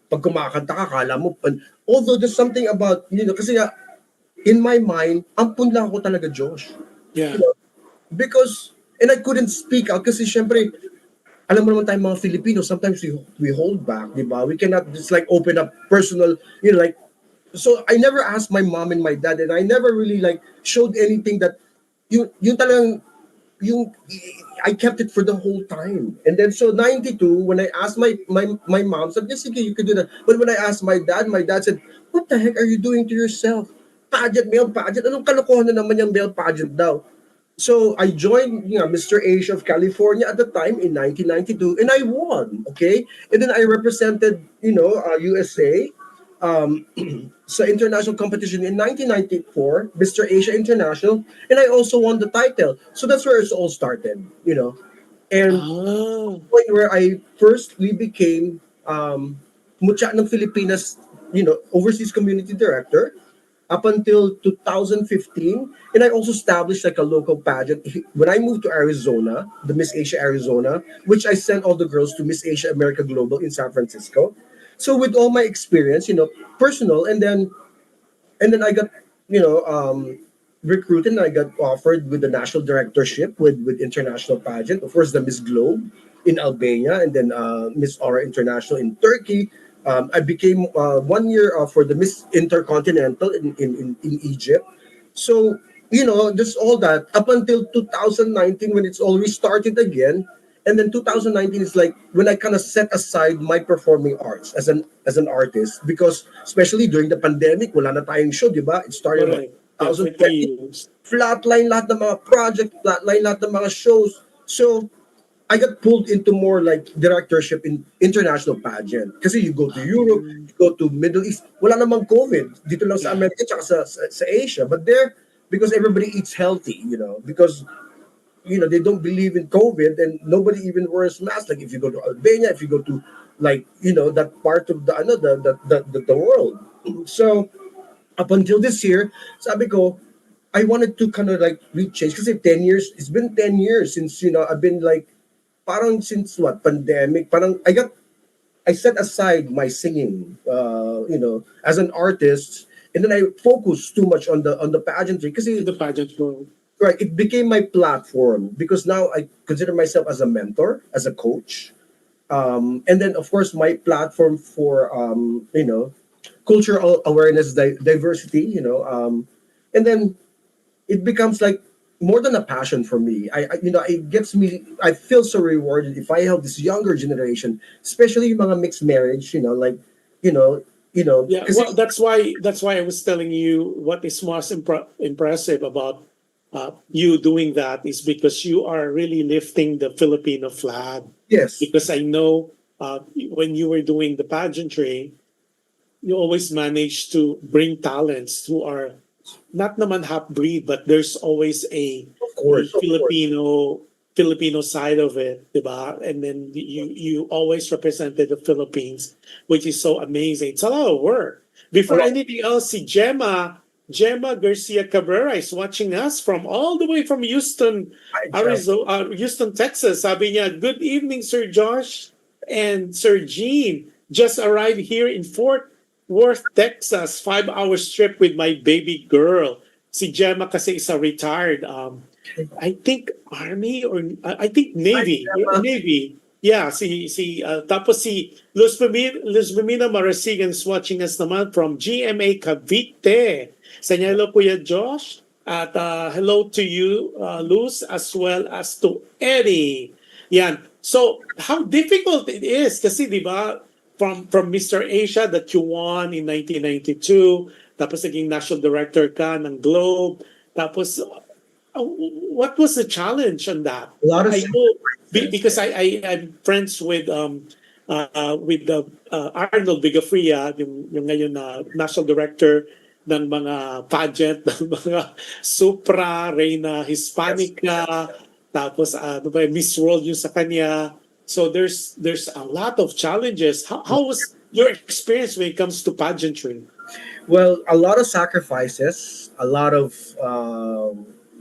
pag kumakanta ka, akala mo, although there's something about, kasi nga, in my mind, ampun lang ako talaga, Josh. Yeah. Because, and I couldn't speak out kasi syempre, alam mo naman tayong mga Filipino, sometimes we hold back, di ba? We cannot just like open up personal, like, so I never asked my mom and my dad, and I never really like showed anything that yung talagang yung I kept it for the whole time. And then so 92, when I asked my mom, said, yes, okay, you could do that. But when I asked my dad said, what the heck are you doing to yourself? Male pageant. Anong kalokohan na naman yung male pageant daw? So I joined Mr. Asia of California at the time in 1992, and I won. Okay, and then I represented USA sa international competition in 1994, Mr. Asia International, and I also won the title. So that's where it all started. And Oh. the point where I firstly became Mutya ng Filipinas, overseas community director up until 2015, and I also established like a local pageant. When I moved to Arizona, the Miss Asia Arizona, which I sent all the girls to Miss Asia America Global in San Francisco. So with all my experience, personal, and then I got, recruited, and I got offered with the national directorship with international pageant. Of course, the Miss Globe in Albania, and then Miss Aura International in Turkey. I became 1 year for the Miss Intercontinental in Egypt. So, there's all that up until 2019 when it's all restarted again. And then 2019 is like when I kind of set aside my performing arts as an artist, because especially during the pandemic, wala na tayong show, di ba? It started in Correct. 2020. Definitely. Flatline lahat ng mga project, flatline lahat ng mga shows. So, I got pulled into more like directorship in international pageant. Kasi you go to Europe, you go to Middle East, wala namang COVID. Dito lang sa America tsaka sa Asia. But there, because everybody eats healthy, because they don't believe in COVID, and nobody even wears masks. Like if you go to Albania, if you go to like that part of the world. So up until this year, sabi ko, I wanted to kind of like rechange kasi 10 years. It's been 10 years since I've been like parang since what pandemic. Parang I set aside my singing, as an artist, and then I focused too much on the pageantry kasi In the pageant world. right, it became my platform because now I consider myself as a mentor, as a coach, and then of course my platform for cultural awareness, diversity, and then it becomes like more than a passion for me. It gets me. I feel so rewarded if I help this younger generation, especially yung mga mixed marriage. Yeah, kasi well, that's why I was telling you what is most impressive about you doing that is because you are really lifting the Filipino flag. yes, Because I know when you were doing the pageantry, you always manage to bring talents who are not naman half breed, but there's always a of course. Filipino side of it, diba? And then you always represented the Philippines, which is so amazing. It's a lot of work. Before anything else, si Gemma Garcia Cabrera is watching us from all the way from Houston, Hi, Arizona, Houston, Texas. Sabi niya, good evening, Sir Josh and Sir Gene. Just arrived here in Fort Worth, Texas. 5-hour trip with my baby girl. Si Gemma kasi is a retired, I think Army or I think Navy. Gemma. Navy. Yeah, tapos si Luzmina Marasigan is watching us naman from GMA Cavite. Sa niya, hello Kuya Josh. At hello to you, Luz, as well as to Eddie. Yan. So, how difficult it is kasi, di ba, from Mr. Asia that you won in 1992, tapos naging national director ka ng Globe, tapos what was the challenge on that? A lot of I know because I'm friends with with the Arnold Bigafria, yung ngayon na National Director ng mga pageant, ng mga Supra, Reina Hispanica, tapos ano ba, Miss World yung sa kanya. So there's a lot of challenges. How was your experience when it comes to pageantry? Well, a lot of sacrifices, a lot of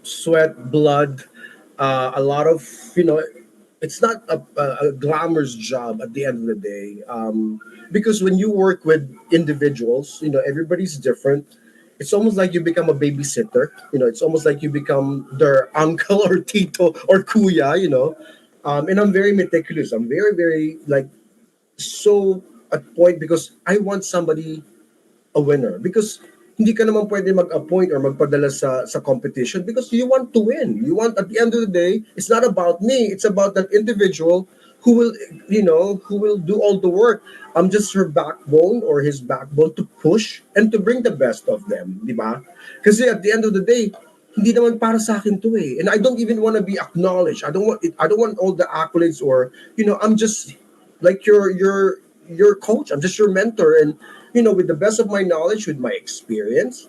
sweat, blood, a lot of, you know, it's not a glamorous job at the end of the day. Because when you work with individuals, you know, everybody's different. It's almost like you become a babysitter. You know, it's almost like you become their uncle or tito or kuya, you know. And I'm very meticulous. I'm very, very, like, so at point because I want somebody a winner because hindi ka naman pwede mag-appoint or magpadala sa competition because you want to win. You want, at the end of the day, it's not about me. It's about that individual who will, you know, who will do all the work. I'm just her backbone or his backbone to push and to bring the best of them, di ba? Kasi at the end of the day, hindi naman para sa akin to eh. And I don't even want to be acknowledged. I don't want it, I don't want all the accolades or, you know, I'm just like your coach. I'm just your mentor, and you know, with the best of my knowledge, with my experience,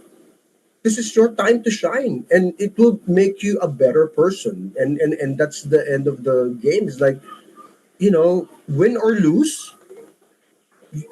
this is your time to shine, and it will make you a better person. And that's the end of the game. It's like, you know, win or lose,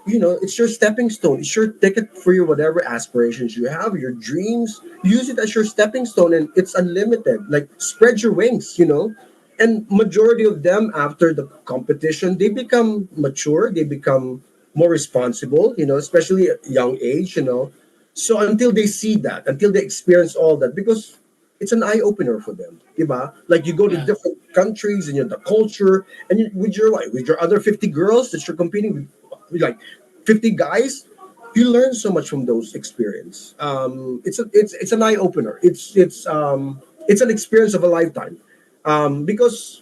you know, it's your stepping stone. It's your ticket for your whatever aspirations you have, your dreams. Use it as your stepping stone, and it's unlimited. Like spread your wings, you know. And majority of them after the competition, they become mature. They become more responsible, you know, especially at young age, you know. So until they see that, until they experience all that, because it's an eye opener for them, diba? Like you go to Yeah. different countries and you know the culture, and you, with your like, with your other 50 girls that you're competing with like 50 guys, you learn so much from those experience. It's an eye opener. It's an experience of a lifetime, because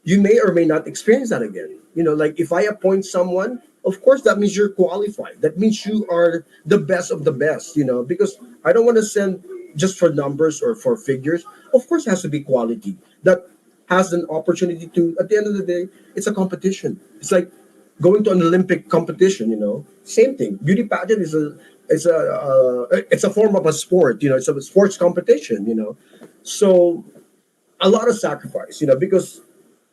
you may or may not experience that again. You know, like if I appoint someone, of course that means you're qualified. That means you are the best of the best, you know, because I don't want to send just for numbers or for figures. Of course it has to be quality that has an opportunity to, at the end of the day, it's a competition. It's like going to an Olympic competition, you know. Same thing. Beauty pageant it's a form of a sport, you know, it's a sports competition, you know. So a lot of sacrifice, you know, because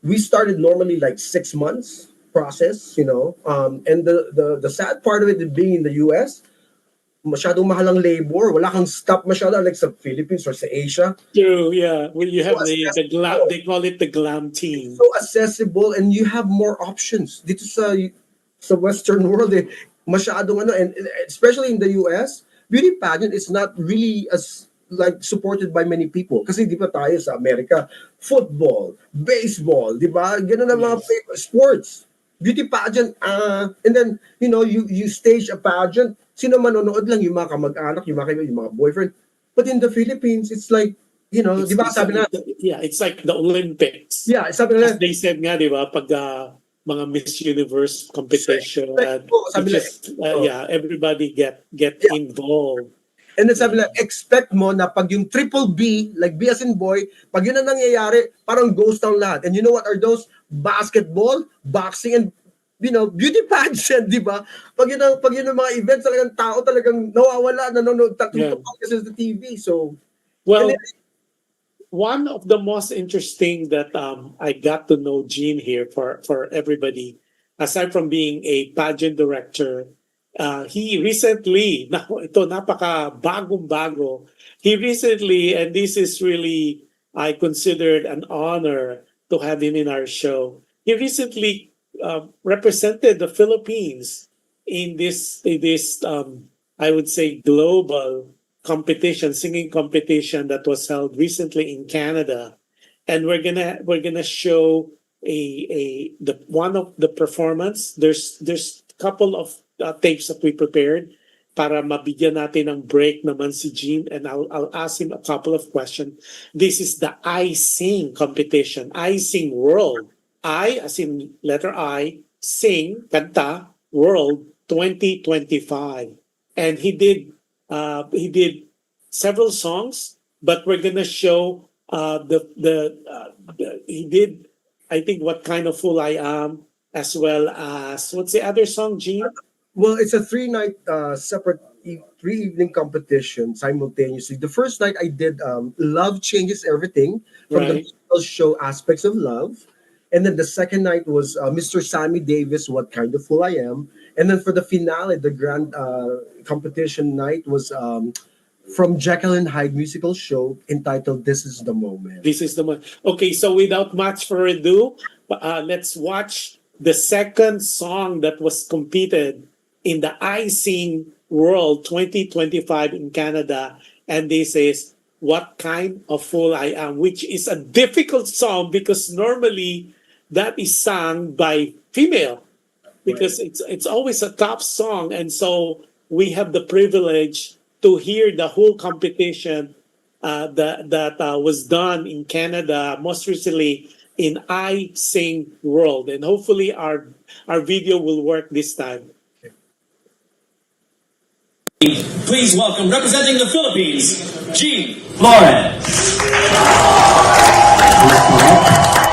we started normally like 6 months process, you know. And the sad part of it being in the US, masyadong mahal ang labor, wala kang stop masyado like sa Philippines or sa Asia. True, yeah. Well, you So have the glam. accessible, They call it the glam team. so accessible, and you have more options. Dito sa Western world, eh, masyadong ano, and especially in the US, beauty pageant is not really as like supported by many people. Kasi di ba tayo sa Amerika, football, baseball, di ba? Ganun ang mga Yes. sports. Beauty pageant, and then, you know, you stage a pageant, sino manonood lang, yung mga kamag-anak, yung mga boyfriend. But in the Philippines, it's like, you know, di ba sabi na, Yeah, it's like the Olympics. yeah, sabi As na, they said nga, di ba, pag mga Miss Universe competition, like, oh, you sabi na, just, oh, yeah, everybody get yeah. involved. And then sabi lang, expect mo na pag yung triple B, like B as in boy, pag yun ang nangyayari, parang ghost town lahat. And you know what are those? Basketball, boxing, and you know, beauty pageant, di ba? Pag yun ang mga events, talagang tao talagang nawawala, nanonood, Yeah. tatutupag kasi sa TV. So, and then, Well, one of the most interesting that I got to know Gene here for everybody, aside from being a pageant director, he recently, ito napaka bagong-bago, he recently, and this is really, I considered an honor to have him in our show. He recently represented the Philippines in this, I would say, global competition, singing competition that was held recently in Canada, and we're gonna show a the one of the performance. There's a couple of tapes that we prepared para mabigyan natin ng break naman si Gene, and I'll ask him a couple of questions. This is the I Sing competition, I Sing World. I as in letter I, sing, kanta, world 2025. And he did several songs, but we're gonna show he did, I think, What Kind of Fool I Am, as well as what's the other song, Gene? Well, it's a three-night separate three-evening competition simultaneously. The first night I did "Love Changes Everything" from the Right. musical show "Aspects of Love," and then the second night was Mr. Sammy Davis, "What Kind of Fool I Am," and then for the finale, the grand competition night was from Jekyll and Hyde musical show entitled "This Is the Moment." This is the one. Okay, so without much further ado, let's watch the second song that was competed in the I Sing World 2025 in Canada. And this is What Kind of Fool I Am, which is a difficult song because normally that is sung by female because it's always a top song. And so we have the privilege to hear the whole competition that was done in Canada, most recently in I Sing World. And hopefully our video will work this time. Please welcome, representing the Philippines, Gene Flores.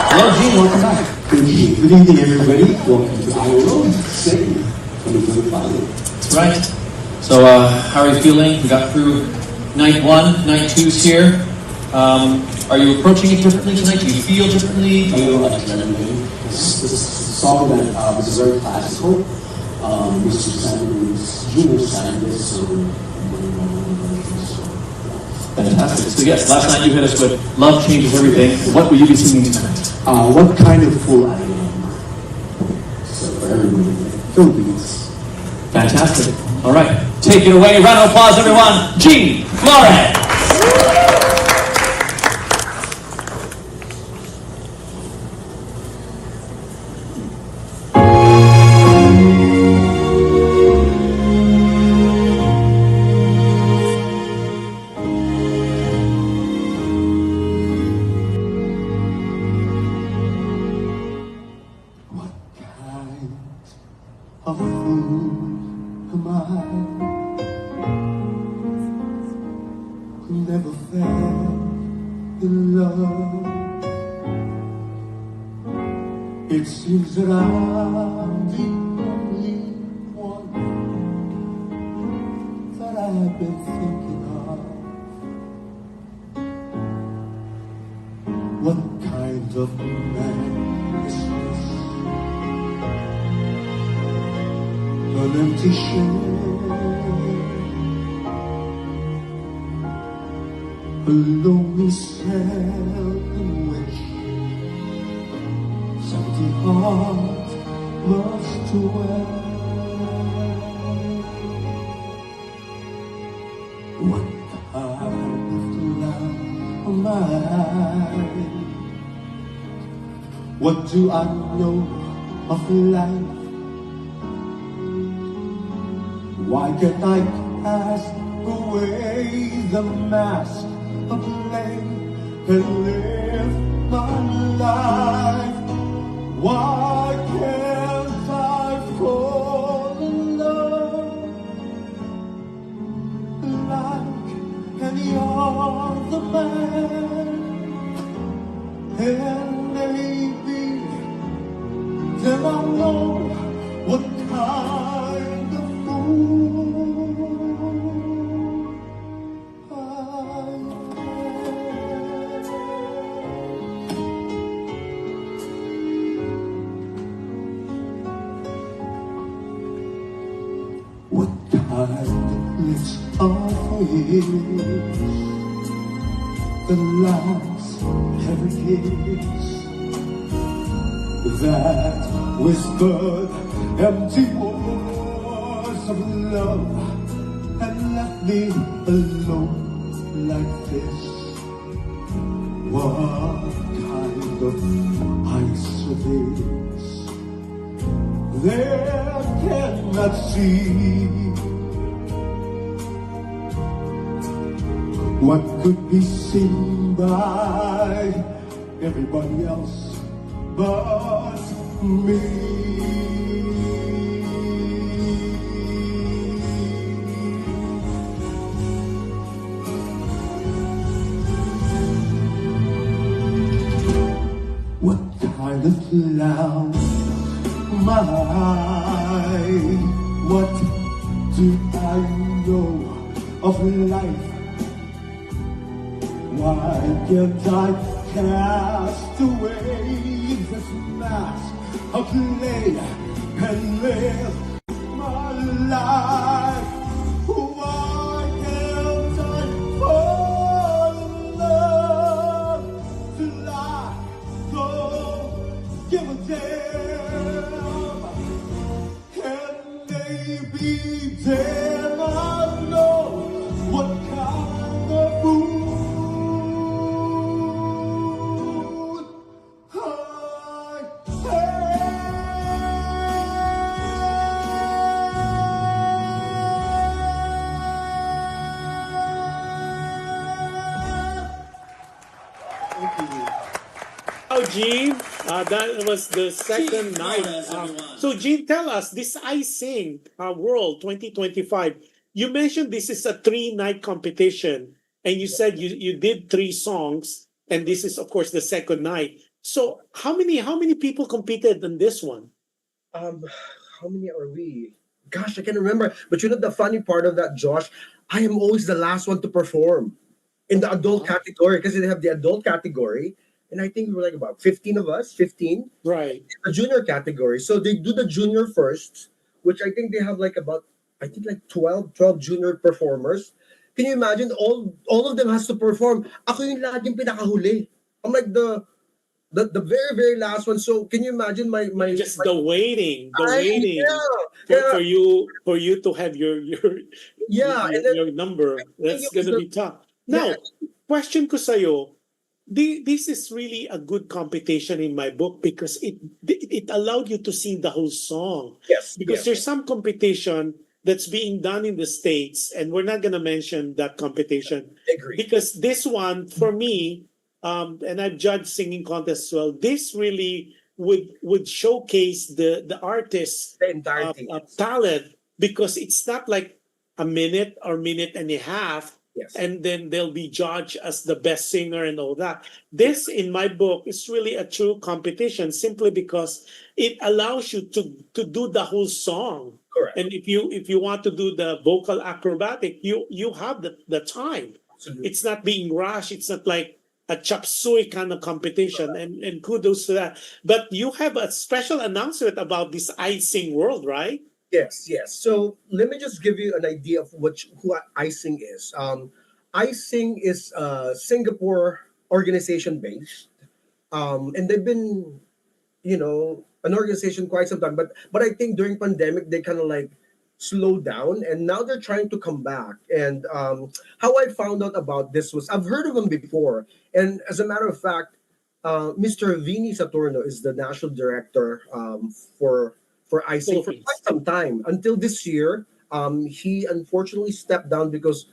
Hello, Gene. Welcome back. Good evening, everybody. Welcome to our world. Sing. That's right. So, how are you feeling? We got through night one, night two's here. Are you approaching it differently tonight? Do you feel differently? This song that was very classical. Mr. Sanders, Junior Sanders, so Fantastic. So, yes, last night you hit us with Love Changes Everything. What will you be singing tonight? what kind of fool I am. So for everybody, Philippines. Fantastic. All right. Take it away. Round of applause, everyone. Gene Flores. What kind of fool am I? Who never fell in love. It seems that I'm the only one that I've been thinking of. What kind of man is this? An empty shell, a lonely cell in which empty heart must dwell. What kind of love am I? What do I know of life? Why can't I cast away the mask of blame and live my life? Why can't I fall in love like any other man? And maybe then I'll know what kind of fool I am. What kind of lips are his that last every kiss, that whispered empty words of love and left me alone like this? What kind of ice are this there cannot see? What could be seen by everybody else but me? What kind of clown mind. What do I know of life? Why can't I cast away this mask of clay and live my life? Why can't I fall in love till I go give a damn? And maybe then I know what kind of fool Oh, Gene, that was the second GENE night. FLORES, everyone. So, Gene, tell us this I Sing World 2025. You mentioned this is a 3-night competition, and you said you did 3 songs, and this is, of course, the second night. So, how many people competed in this one? Um, how many are we? Gosh, I can't remember. But you know the funny part of that, Josh, I am always the last one to perform in the adult category because they have the adult category, and I think we were like about 15 of us, 15, Right. the junior category. So they do the junior first, which I think they have like about I think like 12 junior performers. Can you imagine all of them has to perform? Ako yung lahat yung pinakahuli. I'm like the very very last one. So can you imagine my Just the waiting, yeah, for you to have yeah, and then your number. I think That's it was gonna be tough. yeah, Now, question ko sa'yo, this is really a good competition in my book because it allowed you to sing the whole song. yes, Because yes, there's some competition that's being done in the States, and we're not gonna mention that competition agree. because this one for me, and I've judged singing contests as well. This really would showcase the artist's The entirety. talent because it's not like a minute or minute and a half, Yes. and then they'll be judged as the best singer and all that. This, in my book, is really a true competition simply because it allows you to do the whole song. Correct. And if you want to do the vocal acrobatic, you have the time. Absolutely. It's not being rushed. It's not like a chop suey kind of competition. And kudos to that. But you have a special announcement about this I Sing World, right? Yes, yes. So let me just give you an idea of who Icing is. Icing is a Singapore organization based, and they've been, an organization quite some time. But I think during pandemic they kind of like slowed down, and now they're trying to come back. And how I found out about this was I've heard of them before, and as a matter of fact, Mr. Vini Saturno is the national director for icing for Philippines. quite some time until this year. He unfortunately stepped down because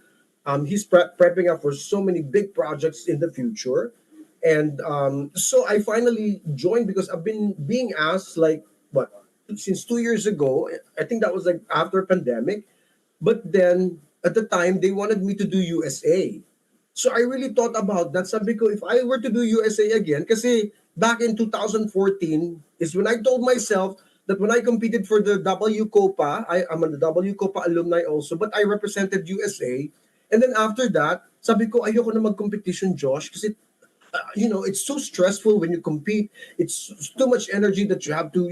he's prepping up for so many big projects in the future. And so I finally joined because I've been being asked like what since 2 years ago. I think that was like after pandemic. But then at the time they wanted me to do USA. So I really thought about that. Sabi ko, if I were to do USA again, kasi back in 2014 is when I told myself that when I competed for the W Copa, I'm a W Copa alumni also, but I represented USA. And then after that, sabi ko, ayoko na mag-competition, Josh, kasi it's so stressful when you compete. It's too much energy that you have to,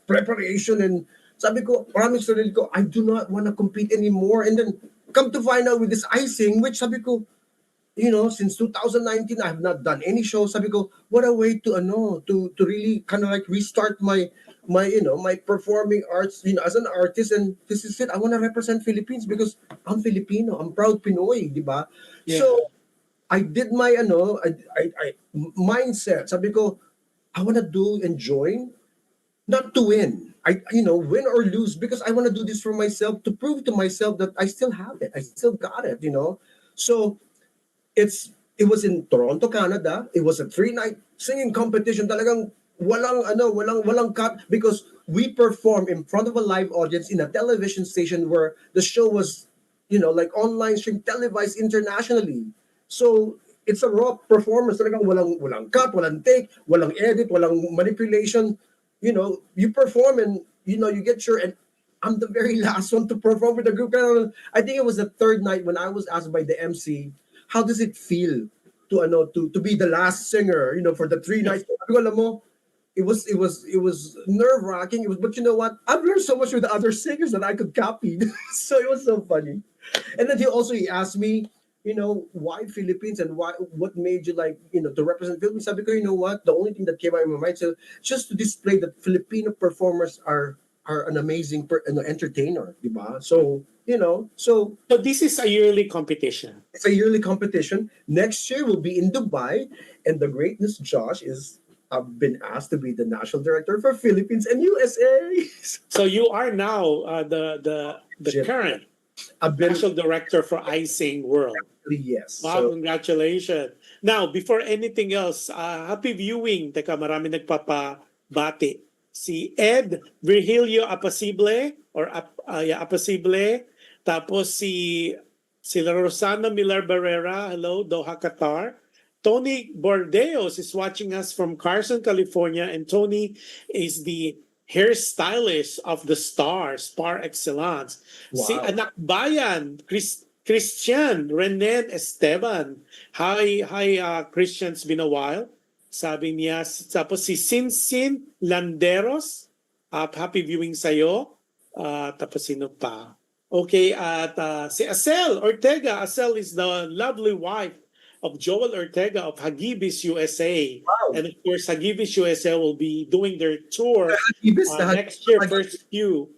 preparation. And sabi ko, promise sarili ko, I do not want to compete anymore. And then come to find out with this icing, which sabi ko, since 2019, I have not done any show. Sabi ko, what a way to really kind of like restart my performing arts, as an artist. And this is it. I want to represent Philippines because I'm Filipino. I'm proud Pinoy, di ba? Yeah. So I did my I mindset. Sabi ko, I want to do and join, not to win. Win or lose because I want to do this for myself to prove to myself that I still have it. I still got it. So it was in Toronto, Canada. It was a 3-night singing competition. Talagang walang cut because we performed in front of a live audience in a television station where the show was, like online stream televised internationally. So it's a raw performance. Talagang walang cut, walang take, walang edit, walang manipulation. you perform and you get your, and I'm the very last one to perform with the group. I think it was the third night when I was asked by the MC, how does it feel to be the last singer, for the 3 nights. Sabi ko, alam mo, it was nerve wracking. But you know what? I've learned so much with the other singers that I could copy. So it was so funny. And then he asked me, why Philippines and what made you like, to represent Philippines. Sabi ko, you know what? The only thing that came out in my mind, so just to display that Filipino performers are an amazing entertainer, diba? So, So this is a yearly competition. it's a yearly competition. Next year will be in Dubai, and the greatness, Josh, is I've been asked to be the national director for Philippines and USA. So you are now the Jim, current I've been national director for Icing World. yes. Wow, So congratulations. Now, before anything else, happy viewing. Teka, marami nagpapabati. Si Ed Virgilio Apacible or yeah, Apacible. Tapos si Rosana Milar Barrera, hello, Doha, Qatar. Tony Bordeos is watching us from Carson, California, and Tony is the hairstylist of the stars par excellence. Si wow. Anak Bayan, Christian Renan Esteban. Hi, Christian, it's been a while. Sabi niya, tapos si Sinsin Landeros, happy viewing sa'yo. Tapos sino pa? Okay, at si Acel Ortega. Acel is the lovely wife of Joel Ortega of Hagibis USA. Wow. And of course, Hagibis USA will be doing their tour Ibis na next year,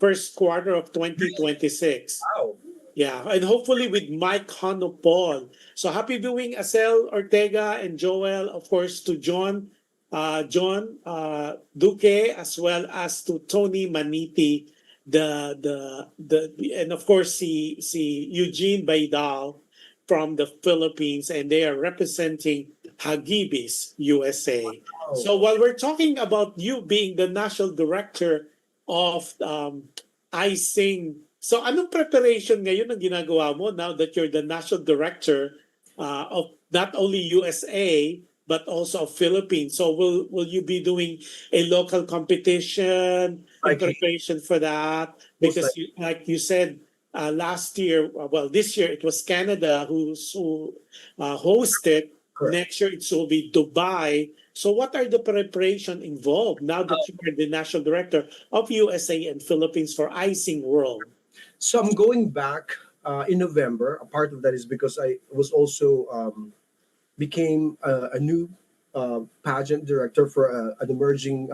first quarter of 2026. wow. Yeah, and hopefully with Mike Honopol. So happy viewing, Acel Ortega and Joel, of course, to John Duque, as well as to Tony Maniti, and of course si Eugene Baidal from the Philippines, and they are representing Hagibis USA. So while we're talking about you being the national director of Icing, so anong preparation ngayon ang ginagawa mo now that you're the national director of not only USA but also of Philippines? So will you be doing a local competition in Likely. preparation for that? Most Because like you said, last year, well, this year it was Canada who hosted. Correct. Next year it will be Dubai. So what are the preparation involved now that you are the national director of USA and Philippines for Icing World? So I'm going back in November. A part of that is because I was also became a new pageant director for an emerging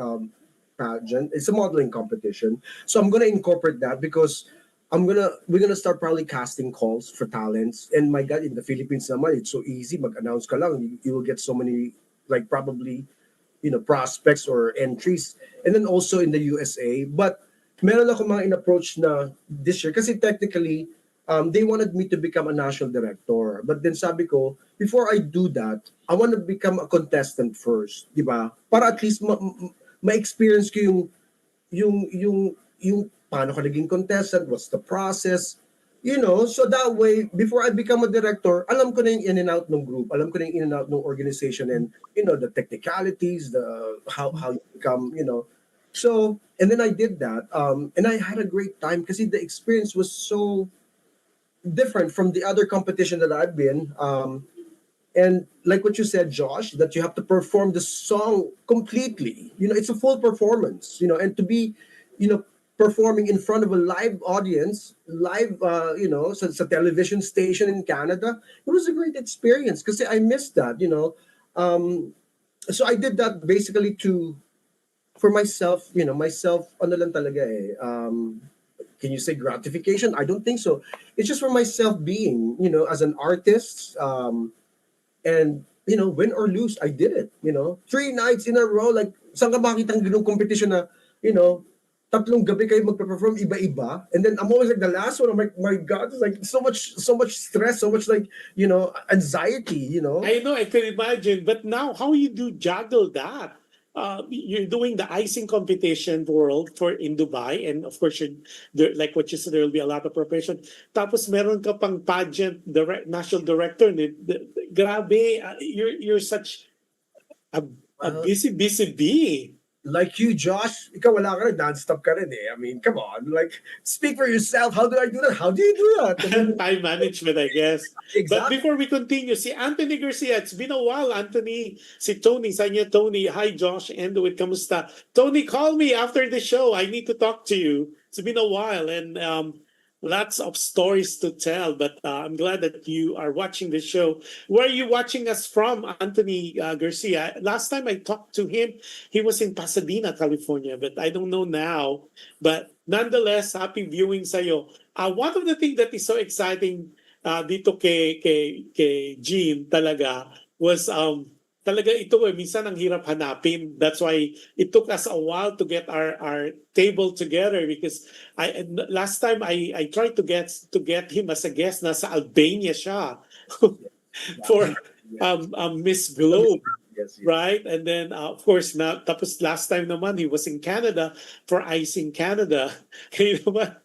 pageant. It's a modeling competition. So I'm gonna incorporate that because we're gonna start probably casting calls for talents. And my God, in the Philippines naman, it's so easy. Mag-announce ka lang, you will get so many, like probably, prospects or entries. And then also in the USA. But meron ako mga in-approach na this year kasi technically they wanted me to become a national director. But then sabi ko, before I do that, I want to become a contestant first, di ba? Para at least ma-experience ko yung paano ka naging contestant, what's the process, so that way, before I become a director, alam ko na yung in and out ng group, alam ko na yung in and out ng organization, and, the technicalities, how you become, So, and then I did that, and I had a great time because the experience was so different from the other competition that I've been. And like what you said, Josh, that you have to perform the song completely. It's a full performance, and to be, performing in front of a live audience, live, sa television station in Canada, it was a great experience because I missed that, So I did that basically for myself, myself, ano lang talaga eh, can you say gratification? I don't think so. It's just for myself being, as an artist, and, win or lose, I did it, 3 nights in a row, like, saan ka makita ang ganung competition na, tatlong gabi kayo magpe-perform iba-iba, and then I'm always like the last one. I'm like, my God, it's like so much stress, so much like, anxiety, I know, I can imagine. But now, how you do juggle that? You're doing the icing competition world in Dubai, and of course, like what you said, there will be a lot of preparation. Tapos meron ka pang pageant national director. Grabe, you're such a busy bee. Like you, Josh, ikaw wala ka rin, non-stop ka rin eh. I mean, come on. Like, speak for yourself. How do I do that? How do you do that? Time management, I guess. But Exactly. before we continue, si Anthony Garcia, it's been a while, Anthony. Si Tony, sa inyo, Tony. Hi, Josh Andowittt, kamusta? Tony, call me after the show. I need to talk to you. It's been a while, and lots of stories to tell, but I'm glad that you are watching the show. Where are you watching us from, Anthony Garcia? Last time I talked to him, he was in Pasadena, California, but I don't know now. But nonetheless, happy viewing sa'yo. One of the things that is so exciting dito kay Gene talaga was talaga ito minsan ang hirap hanapin. That's why it took us a while to get our table together because last time I tried to get him as a guest. Nasa Albania siya for Miss Globe. Yes, yes. Right? And then, of course, tapos last time naman, he was in Canada for Icing Canada. Kaya naman,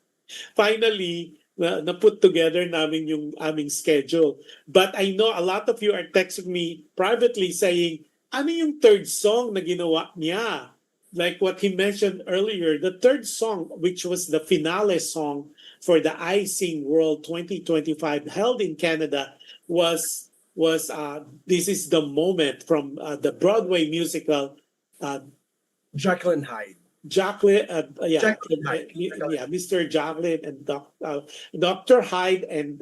finally, na put together namin yung aming schedule. But I know a lot of you are texting me privately saying, ano yung third song na ginawa niya? Like what he mentioned earlier, the third song, which was the finale song for the Icing World 2025 held in Canada, was This Is the Moment from the Broadway musical Jacqueline Hyde. Jacqueline, Jacqueline Hyde. Mr. Jacqueline and Dr. Hyde and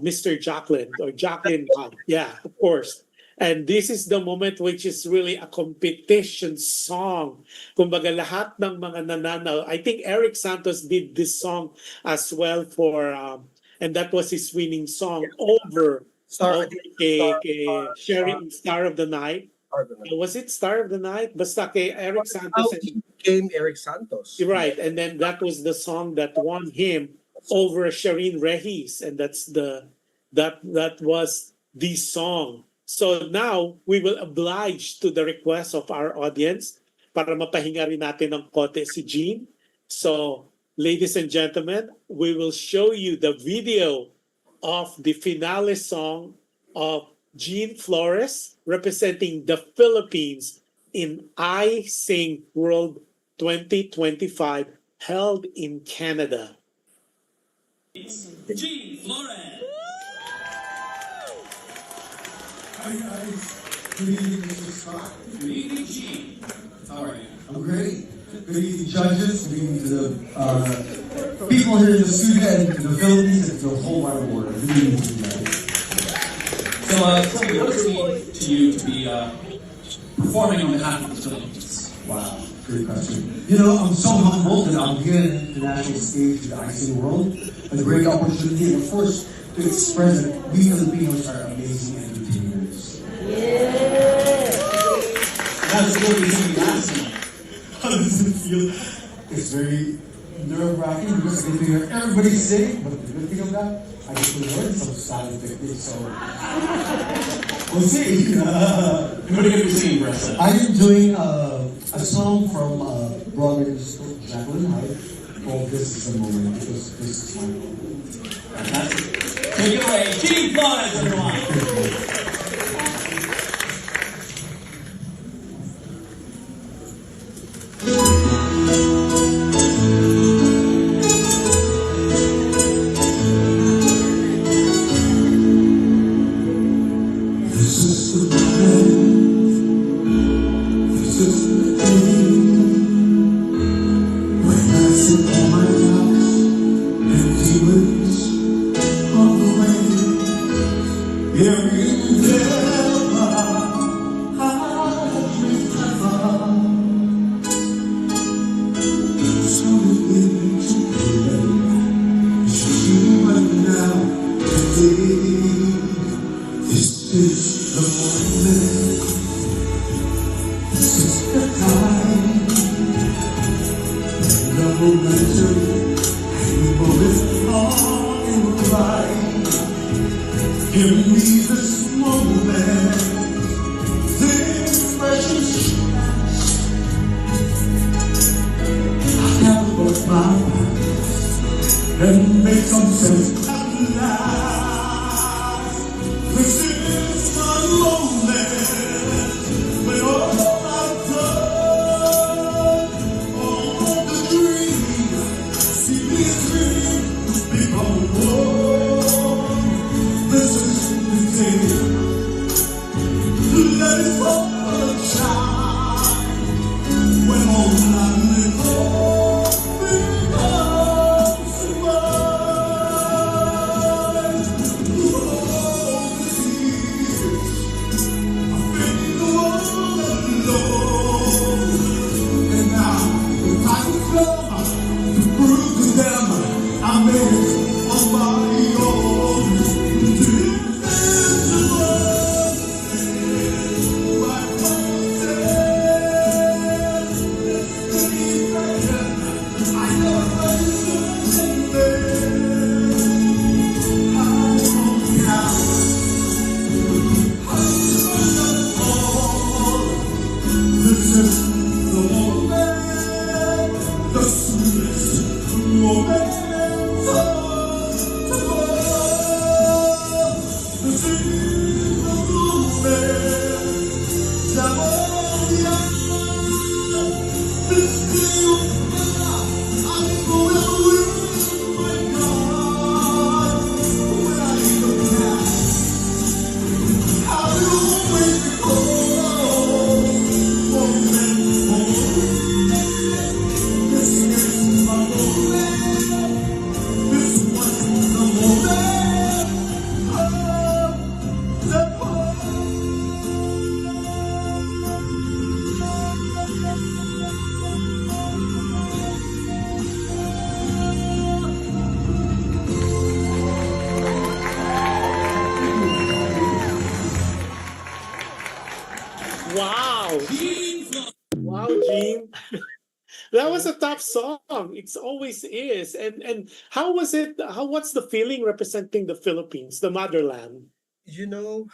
Mr. Jacqueline or Jacqueline Hyde. Yeah, of course. And This Is the Moment, which is really a competition song. Kumbaga lahat ng mga nananaw. I think Eric Santos did this song as well for, and that was his winning song over Sharing Star of the Night. Was it Star of the Night? Basta kay Eric Santos. How he became Eric Santos. Right, and then that was the song that won him over Shireen Regis, and that was the song. So now we will oblige to the request of our audience para mapahinga rin natin ng kote si Gene. So, ladies and gentlemen, we will show you the video of the finale song of GENE FLORES representing the Philippines in I Sing World 2025 held in Canada. GENE FLORES. Hi guys. Good evening, Mr. Scott. Good evening, Gene. How are you? I'm great. Good evening, judges. Good evening to the people here in the studio and to the Philippines and to the whole wide world. Good evening to you guys. So, tell me, what does it mean to you to be performing on behalf of the Philippines? Wow, great question. You know, I'm so humbled that I'm here in the national stage of the Icing World. A great opportunity, and of course, to express that we Filipinos are amazing entertainers. That's what we see last night. How does it feel? It's very nerve-wracking because I get to hear everybody sing, but the good thing of that, I get to learn some silent techniques, so we'll see. What are you going to be singing, Bressa? I am doing a song from Broadway musical, Jacqueline Hyde, called This Is the Moment, because this is my moment. Fantastic. Take it away, GENE FLORES, everyone. Give me this moment, this precious chance. I have lost my mind and make some sense at last. This is the moment when all I've done to prove to them I made it on my own. My promises, I never this is the moment, the sweetest moment of all. This is the moment, Javonia. This is I'm forever with my God. When I look back, how you always recall. Wow. Wow, Gene. That was a tough song. It always is. And how was it? What's the feeling representing the Philippines, the motherland? You know,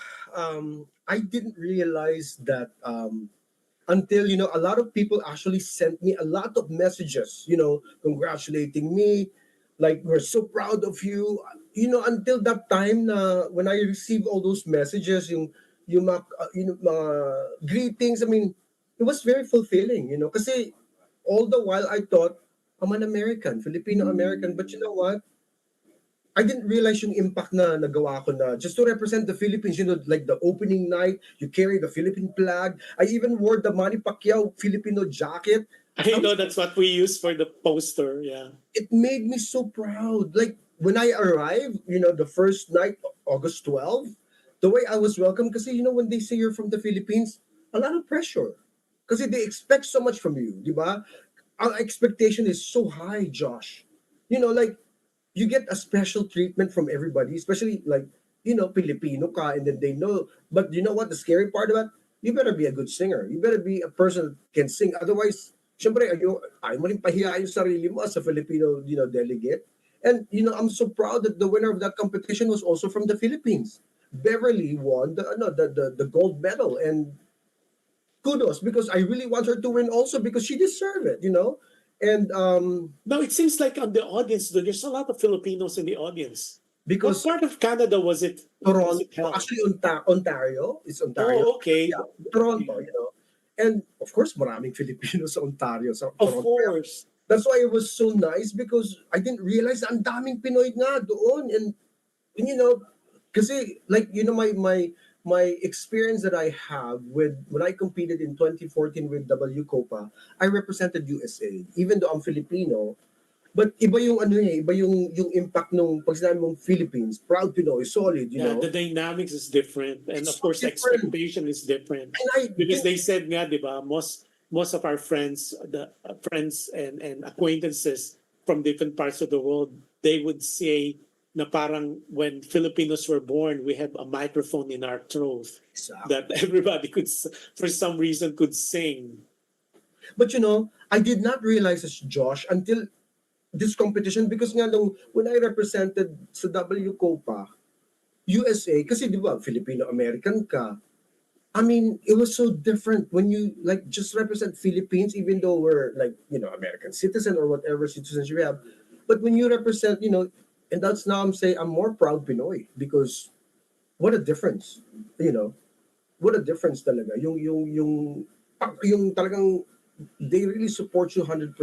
I didn't realize that until a lot of people actually sent me a lot of messages, congratulating me, like we're so proud of you. Until that time na when I received all those messages, mga greetings. I mean, it was very fulfilling. Kasi all the while I thought I'm an American, Filipino American, but you know what? I didn't realize yung impact na nagawa ko na just to represent the Philippines, like the opening night, you carry the Philippine flag. I even wore the Manny Pacquiao Filipino jacket. I know that's what we use for the poster. Yeah. It made me so proud. Like when I arrived, the first night, August 12th, the way I was welcomed, kasi when they say you're from the Philippines, a lot of pressure. Kasi they expect so much from you, di ba? Our expectation is so high, Josh. Like you get a special treatment from everybody, especially like, Filipino ka, and then they know. But you know what? The scary part about you better be a good singer. You better be a person that can sing. Otherwise, syempre, ayaw mo rin pahiya yung sarili mo as a Filipino, delegate. And, I'm so proud that the winner of that competition was also from the Philippines. Beverly won the gold medal. And kudos, because I really want her to win also because she deserved it. And Now it seems like on the audience, there's a lot of Filipinos in the audience. What because part of Canada was it? Toronto, Was it held? actually Ontario, it's Ontario. Oh, okay. Yeah, Toronto. And of course, maraming Filipinos sa Ontario, sa Of Toronto. course. That's why it was so nice because I didn't realize ang daming Pinoy nga doon. And kasi like, my experience that I have with when I competed in 2014 with W Copa, I represented USA. Even though I'm Filipino, but iba yung iba yung impact nung pag sinabi mong Philippines, proud Pinoy, solid, Yeah, the dynamics is different, and It's of so course, different. expectation is different. And I Because didn't- they said nga, di ba, most of our friends, the friends and acquaintances from different parts of the world, they would say na parang when Filipinos were born, we have a microphone in our throat that everybody could, for some reason, could sing. But I did not realize as Josh until this competition because nga when I represented sa W Copa, USA, kasi di ba, Filipino-American ka. I mean, it was so different when you like just represent Philippines, even though we're like, American citizen or whatever citizenship we have. But when you represent, and that's now I'm saying I'm more proud Pinoy because what a difference, what a difference talaga. Yung talagang they really support you 100%,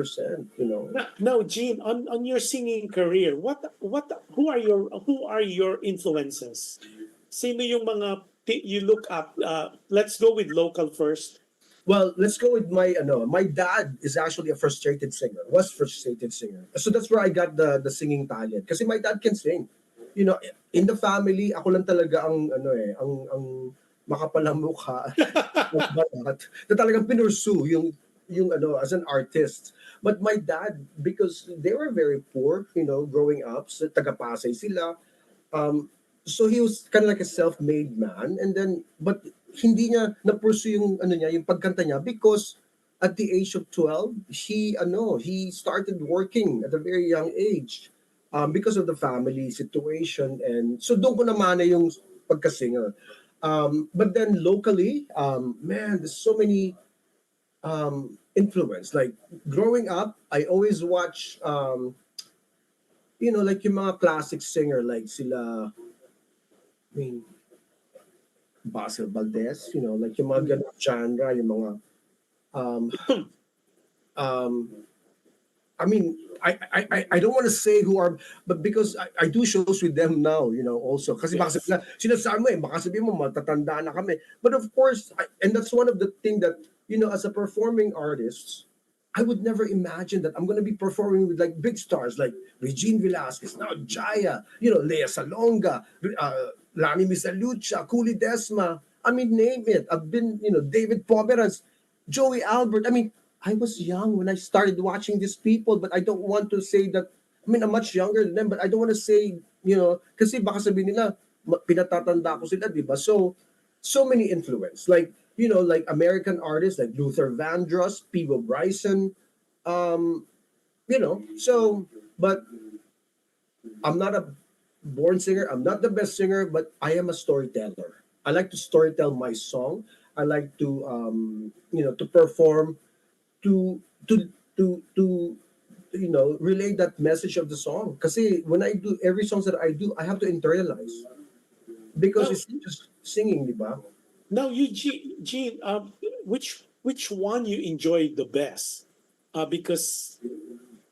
Now, Gene, on your singing career, who are your influences? Sino yung mga you look up? Let's go with local first. Well, let's go with my dad is actually a frustrated singer, was frustrated singer. So that's where I got the singing talent. Kasi my dad can sing. In the family, ako lang talaga ang makapalang mukha na talagang pinursue yung as an artist. But my dad, because they were very poor, growing up, sa taga-Pasay sila. Um, so he was kind of like a self-made man, and then but hindi niya na-pursue yung pagkanta niya because at the age of 12, he started working at a very young age, because of the family situation, and so doon ko naman yung pagka-singer. But then locally, man, there's so many influence. Like growing up, I always watch, like yung mga classic singer like sila, I mean, Basil Valdez, like yung mga ganun genre, yung mga, um, um, I mean, I don't want to say who are, but because I do shows with them now, also. Kasi baka Yes. sabihin na, sinasabi mo baka sabihin mo, matatanda na kami. But of course, and that's one of the thing that, as a performing artist, I would never imagine that I'm going to be performing with like big stars like Regine Velasquez, now Jaya, Lea Salonga, Lani Misalucha, Cooley Desma. I mean, name it. I've been, David Pomeranz, Joey Albert. I mean, I was young when I started watching these people, but I don't want to say that. I mean, I'm much younger than them, but I don't want to say, kasi baka sabihin nila, pinatatanda ko sila, di ba? So many influence. Like, like American artists like Luther Vandross, Peebo Bryson, um, but I'm not a born singer. I'm not the best singer, but I am a storyteller. I like to storytell my song. I like to, to perform, to to to relay that message of the song. Kasi when I do every songs that I do, I have to internalize because Now, it's not just singing, di ba? now, Gene, which one you enjoy the best? Because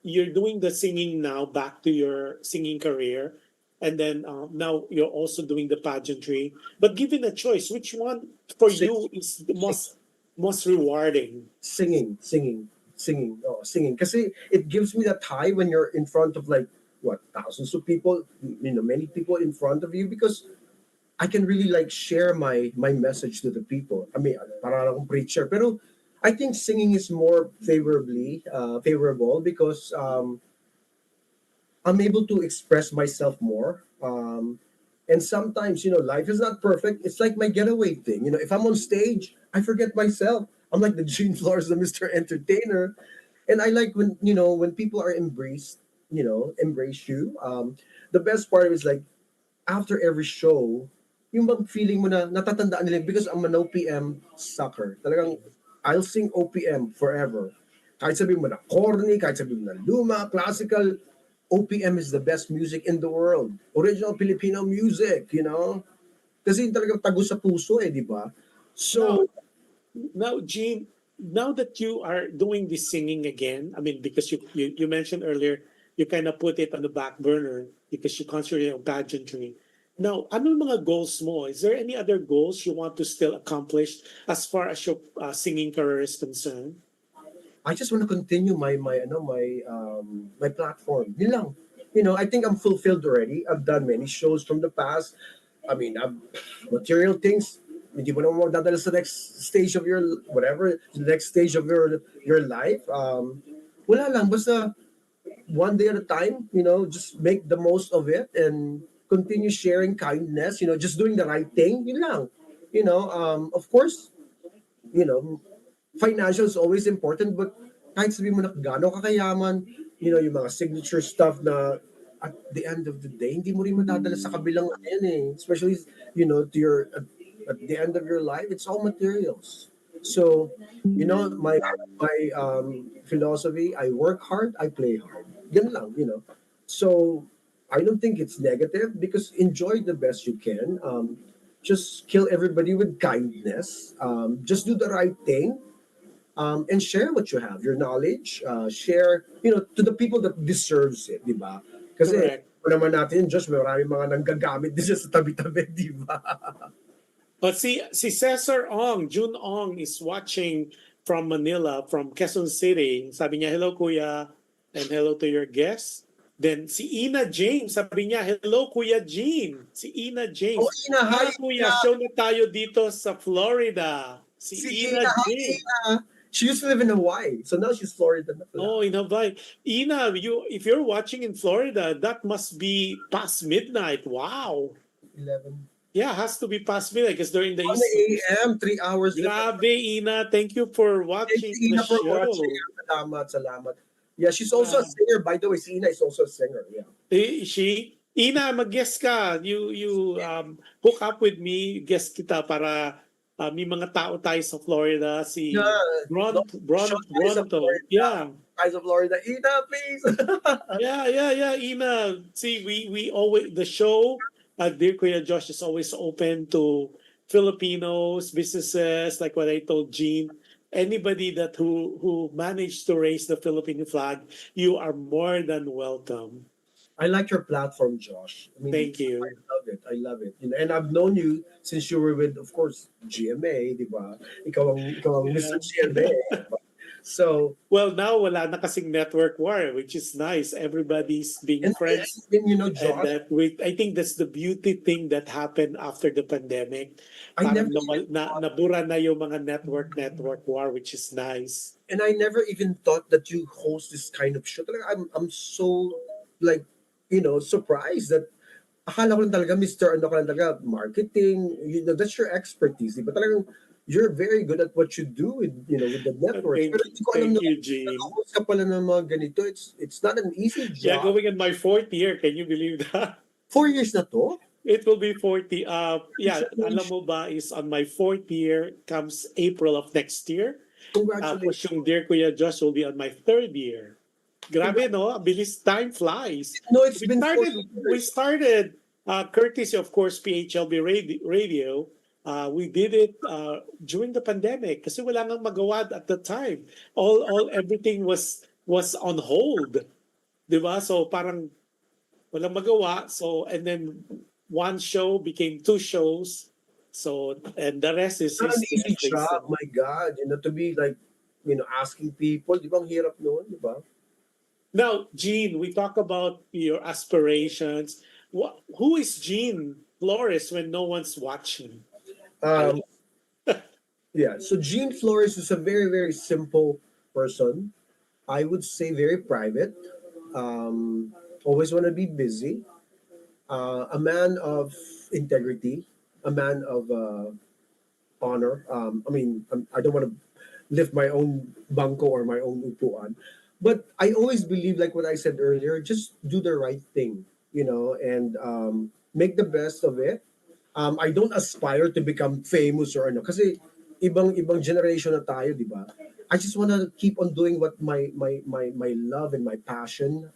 you're doing the singing now, back to your singing career, and then now you're also doing the pageantry. But given a choice, which one for Sing, you is the most rewarding? singing. Oh, singing. Kasi it gives me that high when you're in front of like what thousands of people, many people in front of you because I can really like share my message to the people. I mean, parang akong preacher. Pero I think singing is more favorable because I'm able to express myself more. And sometimes, life is not perfect. It's like my getaway thing. If I'm on stage, I forget myself. I'm like the Gene Flores, the Mr. Entertainer. And I like when people are embrace you. The best part is like after every show, yung bang feeling mo na natatandaan nila because I'm an OPM sucker. Talagang I'll sing OPM forever. Kahit sabihin mo na corny, kahit sabihin mo na luma, classical, OPM is the best music in the world. Original Filipino music. Kasi yung talagang tago sa puso di ba? Now, So, now, Gene, now that you are doing this singing again, I mean, because you mentioned earlier, you kind of put it on the back burner because you concentrate on pageantry. Now, ano yung mga goals mo? Is there any other goals you want to still accomplish as far as your singing career is concerned? I just want to continue my platform. Yun lang. I think I'm fulfilled already. I've done many shows from the past. I mean, material things. Hindi mo naman magdadala sa next stage of your whatever, the next stage of your life. Wala lang basta one day at a time. Just make the most of it and continue sharing kindness. Just doing the right thing. Yun lang. Of course, you know, financial is always important, but kahit sabihin mo na gaano kakayaman, yung mga signature stuff na at the end of the day, hindi mo rin madadala sa kabilang yan Especially, to at the end of your life, it's all materials. So, my philosophy, I work hard, I play hard. Yan lang. So, I don't think it's negative because enjoy the best you can. Just kill everybody with kindness. Just do the right thing and share what you have, your knowledge, share, to the people that deserves it, di ba? Kasi, Correct. naman natin, Josh, marami mga nanggagamit din siya sa tabi-tabi, di ba? But si Cesar Ong, June Ong is watching from Manila, from Quezon City. Sabi niya, hello kuya, and hello to your guests. Then si Ina James, sabi niya, hello Kuya Gene. Si Ina James. Oh, Ina, hi, Hi Kuya, Ina. show na tayo dito sa Florida. Si Si Ina Ina, hi, James. Ina. She used to live in Hawaii, so now she's Florida na pala. Oh, in Hawaii. Ina, if you're watching in Florida, that must be past midnight. Wow. 11. Yeah, has to be past midnight because they're in the 1 East Coast. a.m., 3 hours difference. Grabe, Ina. Thank you for Thank watching you, the Ina, for watching. show. Salamat, salamat. Yeah, she's also a singer. By the way, si Ina is also a singer. Yeah. Ina, mag-guest ka. You hook up with me, guest kita para may mga tao tayo sa Florida. Si Yeah. No, show guys of Bronto. Florida. Yeah. Guys of Florida. Ina, please. Yeah, Ina. See, we always, the show, Dear Kuya Josh is always open to Filipinos, businesses, like what I told Gene. Anybody that who managed to raise the Philippine flag, you are more than welcome. I like your platform, Josh. I mean, Thank you. I love it. I love it. You know, and I've known you since you were with, of course, GMA, di ba? Ikaw ang Mr. GMA. Diba? So, Well, now wala na kasing network war, which is nice. Everybody's being and, friends. and you know, And Josh, I think that's the beauty thing that happened after the pandemic. I never Parang even nabura na yung mga network war, which is nice. and I never even thought that you host this kind of show. Talaga, I'm so like, surprised that akala ko lang talaga Mr. Ano ka lang talaga, marketing, that's your expertise. Di ba talagang you're very good at what you do with the network. Thank, Pero hindi ko alam thank na you, Gene. nag-host ka pala ng mga ganito. It's not an easy Yeah, job. going in my fourth year. Can you believe that? 4 years na to? It will be 40. Yeah, Congratulations. alam mo ba, is on my fourth year, comes April of next year. Tapos Congratulations. yung Dear Kuya Josh will be on my third year. Grabe, no? Ang bilis, time flies. No, it's We been 4 started, years. we started courtesy, of course, PHLB radio. We did it during the pandemic kasi wala nang magawa at the time. Everything was on hold. 'Di ba? So parang walang magawa. So, and then one show became two shows. So, and the rest is It's not an history, easy as they say. job. My God, to be like, asking people. Di ba ang hirap noon, di ba? Now, Gene, we talk about your aspirations. Who is Gene Flores when no one's watching? Um, yeah, so Gene Flores is a very, very simple person. I would say very private. Always want to be busy. A man of integrity. A man of honor. I don't want to lift my own banco or my own upuan. But I always believe, like what I said earlier, just do the right thing, and make the best of it. I don't aspire to become famous or ano, kasi ibang generation na tayo, di ba? I just want to keep on doing what my love and my passion.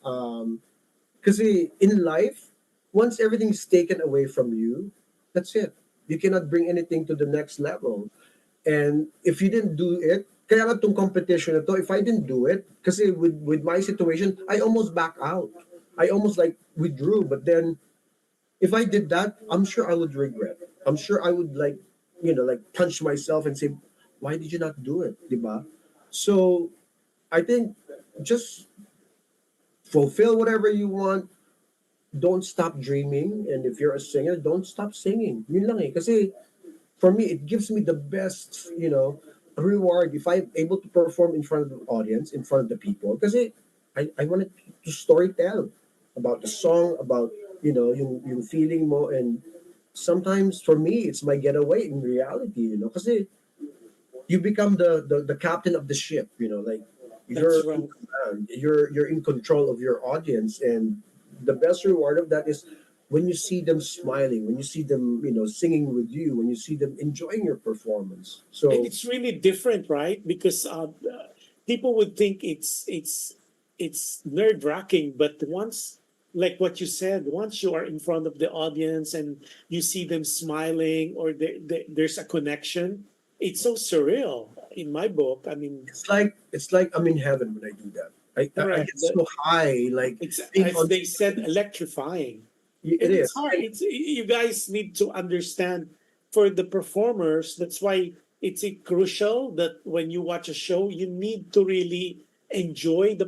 Kasi in life, once everything's taken away from you, that's it. You cannot bring anything to the next level. And if you didn't do it, kaya nga tong competition na to, if I didn't do it, kasi with my situation, I almost back out. I almost like withdrew. But then, if I did that, I'm sure I would regret. I'm sure I would like punch myself and say, why did you not do it? Diba? So, I think just fulfill whatever you want. Don't stop dreaming. And if you're a singer, don't stop singing. Yun lang eh. Kasi, for me, it gives me the best, reward if I'm able to perform in front of the audience, in front of the people. Kasi I wanted to storytell about the song, about, yung feeling mo. And sometimes for me, it's my getaway in reality, kasi you become the captain of the ship, like That's you're right. in command, you're in control of your audience. And the best reward of that is when you see them smiling, when you see them, singing with you, when you see them enjoying your performance. So And it's really different, right? Because people would think it's nerve wracking, but once, like what you said, once you are in front of the audience and you see them smiling or there's a connection, it's so surreal. In my book, I mean, it's like I'm in heaven when I do that. I Correct. get so high, like it's being as on- they said, electrifying. it And is. it's hard. You guys need to understand for the performers. That's why it's crucial that when you watch a show, you need to really enjoy the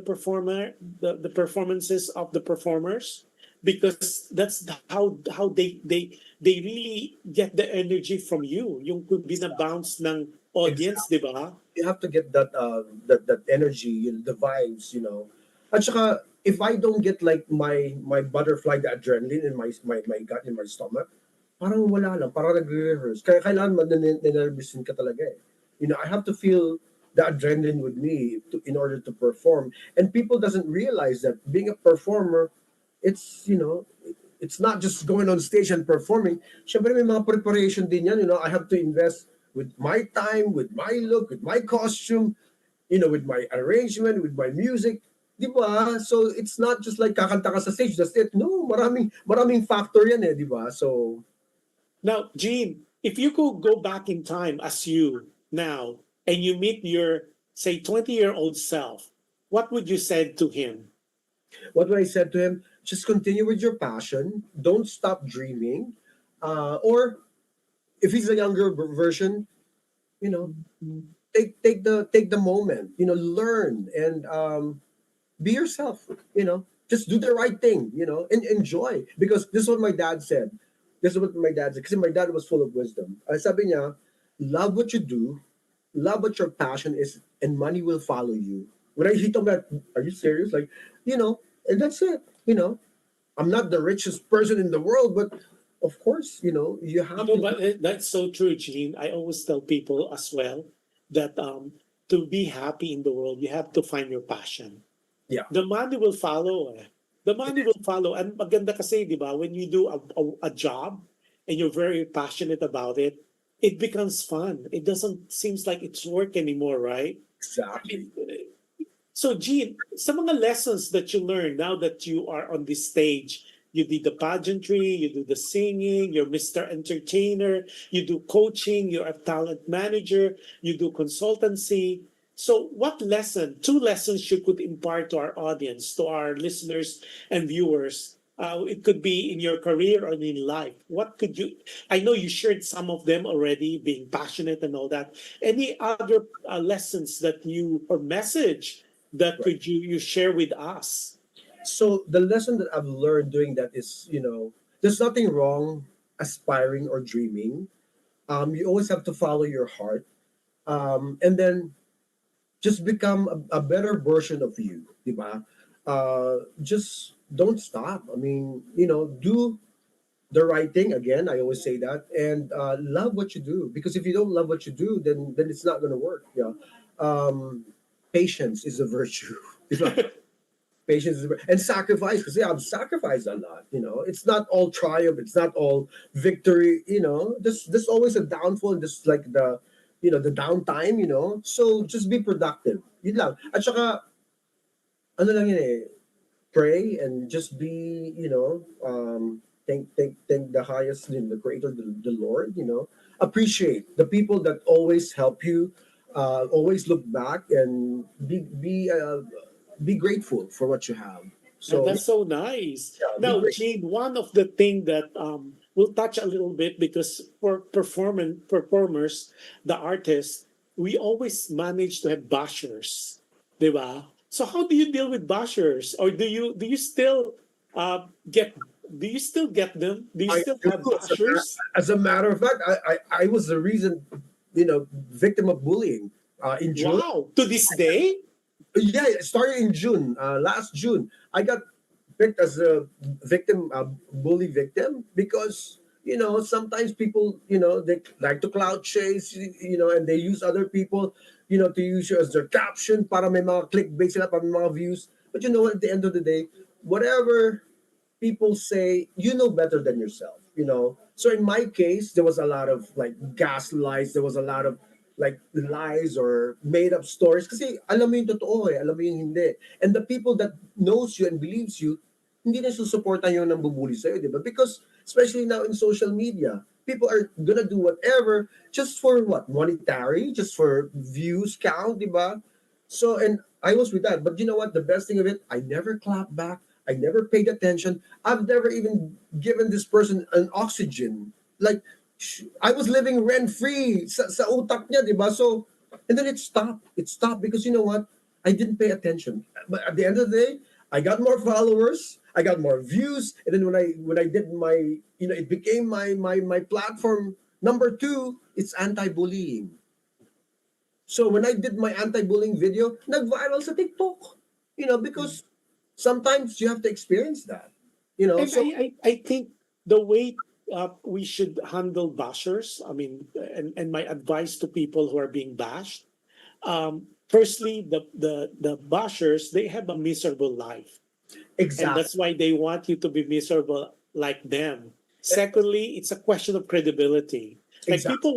performances of the performers because that's how they really get the energy from you. Yung binabounce ng audience, di ba? You have to get that energy, the vibes, At saka, if I don't get like my butterfly, the adrenaline in my gut, in my stomach, parang wala lang, parang nagre-rehearse. Kaya kailangan ninervyusin ka talaga eh. I have to feel the adrenaline with me in order to perform. And people doesn't realize that being a performer, it's, it's not just going on stage and performing. Syempre may mga preparation din yan, I have to invest with my time, with my look, with my costume, with my arrangement, with my music. Di ba? So it's not just like kakanta ka sa stage, that's it. No, maraming factor yan eh, di ba? So Now, Gene, if you could go back in time as you now and you meet your, say, 20-year-old self, what would you say to him? what I said to him, just continue with your passion. Don't stop dreaming. Or if he's a younger version, you know, take the moment. Learn and be yourself. Just do the right thing. And enjoy. Because this is what my dad said. This is what my dad said. Because my dad was full of wisdom. Sabi niya, love what you do, love what your passion is, and money will follow you. When he told me that, are you serious? Like, and that's it. I'm not the richest person in the world, but of course, you have to. But that's so true, Gene. I always tell people as well that to be happy in the world, you have to find your passion. Yeah. The money will follow. The money will follow. And maganda kasi, di ba, when you do a job and you're very passionate about it, it becomes fun. It doesn't seems like it's work anymore, right? Exactly. So, Gene, sa mga lessons that you learned now that you are on this stage, you did the pageantry, you do the singing, you're Mr. Entertainer, you do coaching, you're a talent manager, you do consultancy. So, what two lessons you could impart to our audience, to our listeners and viewers? It could be in your career or in life. What could you? I know you shared some of them already, being passionate and all that. Any other lessons that you or message that could you share with us? So the lesson that I've learned doing that is, there's nothing wrong aspiring or dreaming. You always have to follow your heart, and then just become a better version of you, diba? Just don't stop. I mean, do the right thing. Again, I always say that, and love what you do. Because if you don't love what you do, then it's not gonna work. Yeah. Patience is a virtue. Diba? Patience and sacrifice, because I've sacrificed a lot. It's not all triumph, it's not all victory. There's always a downfall, and just like the downtime. So just be productive. Yun lang. At saka ano lang yun eh, pray and just be, thank the highest, the creator, the Lord. Appreciate the people that always help you. Always look back and be grateful for what you have. So That's so nice. yeah, be Now, great. Gene, one of the thing that we'll touch a little bit, because for performers, the artists, we always manage to have bashers, di ba? So how do you deal with bashers, or do you still get them? Do you I still do. have bashers? As a matter of fact, I was the reason, victim of bullying in June. Wow, to this day. Yeah, it started in June. Last June, I got picked as a victim, a bully victim, because sometimes people, they like to cloud chase, and they use other people, to use you as their caption para may mga clickbait sila, para may mga views. But what? At the end of the day, whatever people say, you know better than yourself. So in my case, there was a lot of like gaslights. There was a lot of like lies or made up stories. Kasi alam mo yung totoo alam mo yung hindi. And the people that knows you and believes you, hindi na susuportan yung nang bubuli sa'yo, di ba? Because especially now in social media, people are gonna do whatever just for what? Monetary, just for views count, di ba? So, and I was with that. But you know what? The best thing of it, I never clapped back. I never paid attention. I've never even given this person an oxygen. Like, I was living rent-free sa utak niya, di ba? So, and then it stopped. It stopped because you know what? I didn't pay attention. But at the end of the day, I got more followers, I got more views, and then when I did my, it became my platform number 2. It's anti-bullying. So when I did my anti-bullying video, nag-viral sa TikTok. Because sometimes you have to experience that. And So I think the way we should handle bashers, I mean, and my advice to people who are being bashed, firstly, the bashers, they have a miserable life. And exactly, that's why they want you to be miserable like them. Secondly, it's a question of credibility. Like exactly, people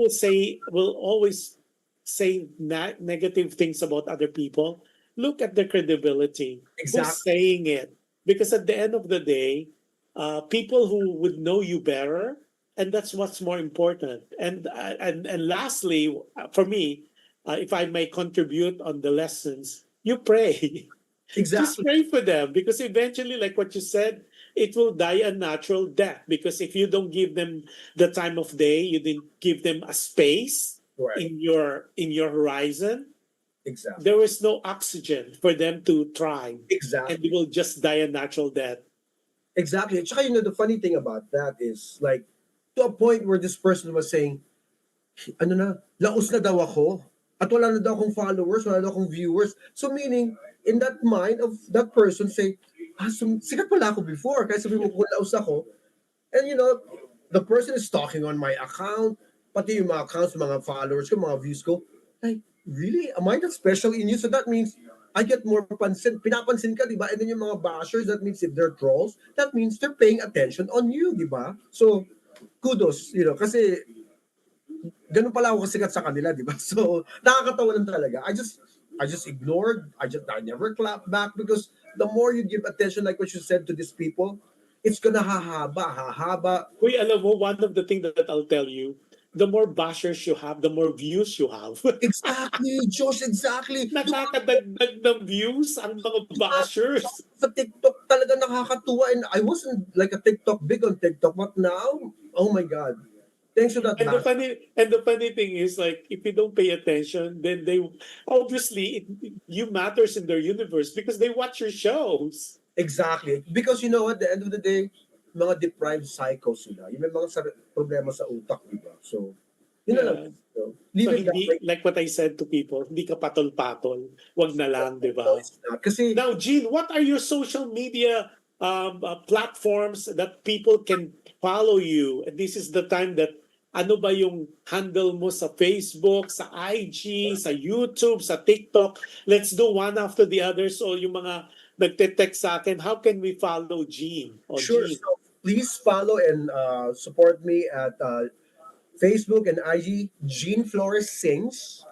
will always say negative things about other people. Look at their credibility. Who's exactly, saying it? Because at the end of the day, people who would know you better, and that's what's more important. And lastly, for me, if I may contribute on the lessons, you pray. Just exactly, pray for them because eventually, like what you said, it will die a natural death. Because if you don't give them the time of day, you didn't give them a space right, in your horizon, exactly, there is no oxygen for them to thrive, and they exactly, will just die a natural death. exactly. At saka, the funny thing about that is like to a point where this person was saying, ano na, laos na daw ako. At wala na daw akong followers, wala na daw akong viewers. So meaning, in that mind of that person say, sikat pala ako before, kaya sabi mo kung laos ako. And the person is stalking on my account, pati yung mga accounts, mga followers ko, mga views ko. Like, really? Am I that special in you? So that means, I get more pansin. Pinapansin ka, di ba? And then yung mga bashers, that means if they're trolls, that means they're paying attention on you, di ba? So, kudos, kasi ganun pala ako kasikat sa kanila, di ba? So, nakakatawa lang talaga. I just ignored. I never clapped back because the more you give attention, like what you said to these people, it's gonna hahaba. Uy, alam mo, one of the things that I'll tell you, the more bashers you have, the more views you have. Exactly, Josh, exactly. Nakakadagdag ng views ang mga bashers. Sa TikTok talaga nakakatuwa and I wasn't like a TikTok big on TikTok, but now, oh my God. Thanks to that And the bash. funny thing is, like, if you don't pay attention, then they obviously you matters in their universe because they watch your shows. Exactly. Because at the end of the day, mga deprived psychos sila. Yung may mga problema sa utak, di ba? So, yun na lang. Yeah. So, So leave it that hindi, way. like what I said to people, hindi ka patol-patol. Wag na lang, di No, ba? it's not. Kasi, Now, Gene, what are your social media platforms that people can follow you? And this is the time that ano ba yung handle mo sa Facebook, sa IG, sa YouTube, sa TikTok? Let's do one after the other. So yung mga nagte-text sa akin, how can we follow Gene? O sure. Gene? So, please follow and support me at Facebook and IG, Gene Flores Sings.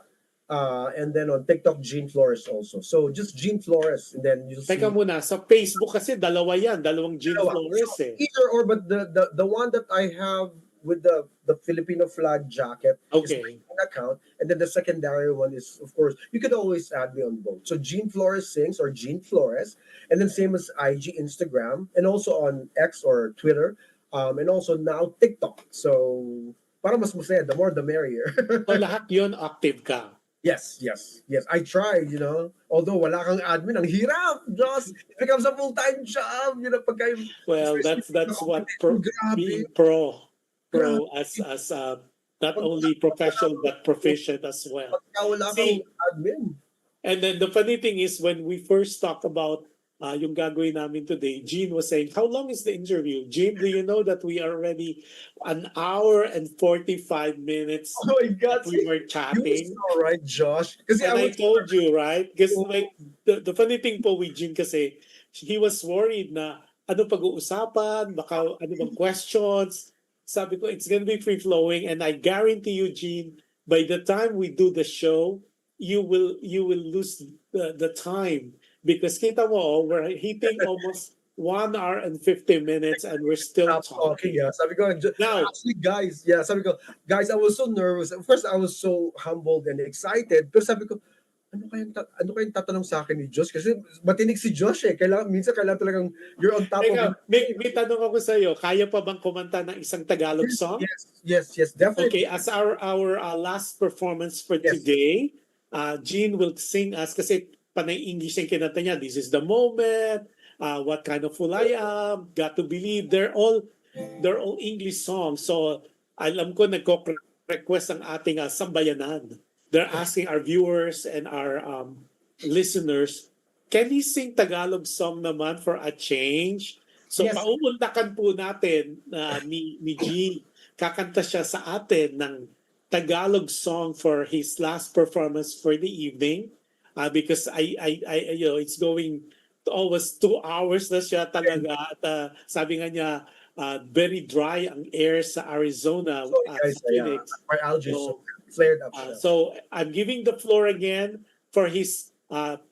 And then on TikTok, Gene Flores also. So just Gene Flores, and then you'll see. Teka muna, sa Facebook kasi dalawa yan, dalawang Gene Flores So, eh. either or, but the one that I have with the Filipino flag jacket is my Okay. own account, and then the secondary one is, of course, you could always add me on both. So Gene Flores Sings or Gene Flores, and then same as IG, Instagram, and also on X or Twitter, and also now TikTok. So para mas masaya, the more the merrier. So lahat yon active ka. Yes, yes, yes. I tried, Although wala kang admin, ang hirap. Just it becomes a full-time job, pagka Well, especially that's what grabe, being pro grabe. as not Pag only professional but proficient as well. pagka wala kang See, admin. and then the funny thing is when we first talked about yung gagawin namin today, Gene was saying, "How long is the interview?" Gene, do you know that we are already 1 hour and 45 minutes Oh my God, that we were you was chatting? all right, Josh. Kasi And I I was told you, right? Because like the funny thing po with Jin kasi, he was worried na ano pag-uusapan, baka ano bang questions. Sabi ko, it's gonna be free-flowing and I guarantee you, Gene, by the time we do the show, you will lose the time. Because kita mo, we're hitting almost 1 hour and 50 minutes and we're still stop talking. talking. Yeah, sabi ko, Now, actually, guys, yeah, sabi ko, guys, I was so nervous. Of course, I was so humbled and excited. Pero sabi ko, ano kayang tatanong sa akin ni Josh? Kasi matinig si Josh eh. Minsan kailangan talagang you're on top of it. teka, may tanong ako sa iyo. Kaya pa bang kumanta ng isang Tagalog song? Yes, definitely. Okay, as our last performance for Yes. today, Gene will sing us kasi panay English yung kinanta niya. This is the moment. What kind of fool I am? Got to believe. They're all English songs. So alam ko nagko-request ang ating sambayanan. they're asking our viewers and our listeners, can he sing Tagalog song naman for a change? So Yes. pauuntakan po natin ni G. Kakanta siya sa atin ng Tagalog song for his last performance for the evening. Because it's going to almost 2 hours na siya talaga. At sabi nga niya, very dry ang air sa Arizona, Sorry guys, sa Phoenix. my allergies so So, flared up siya. so I'm giving the floor again for his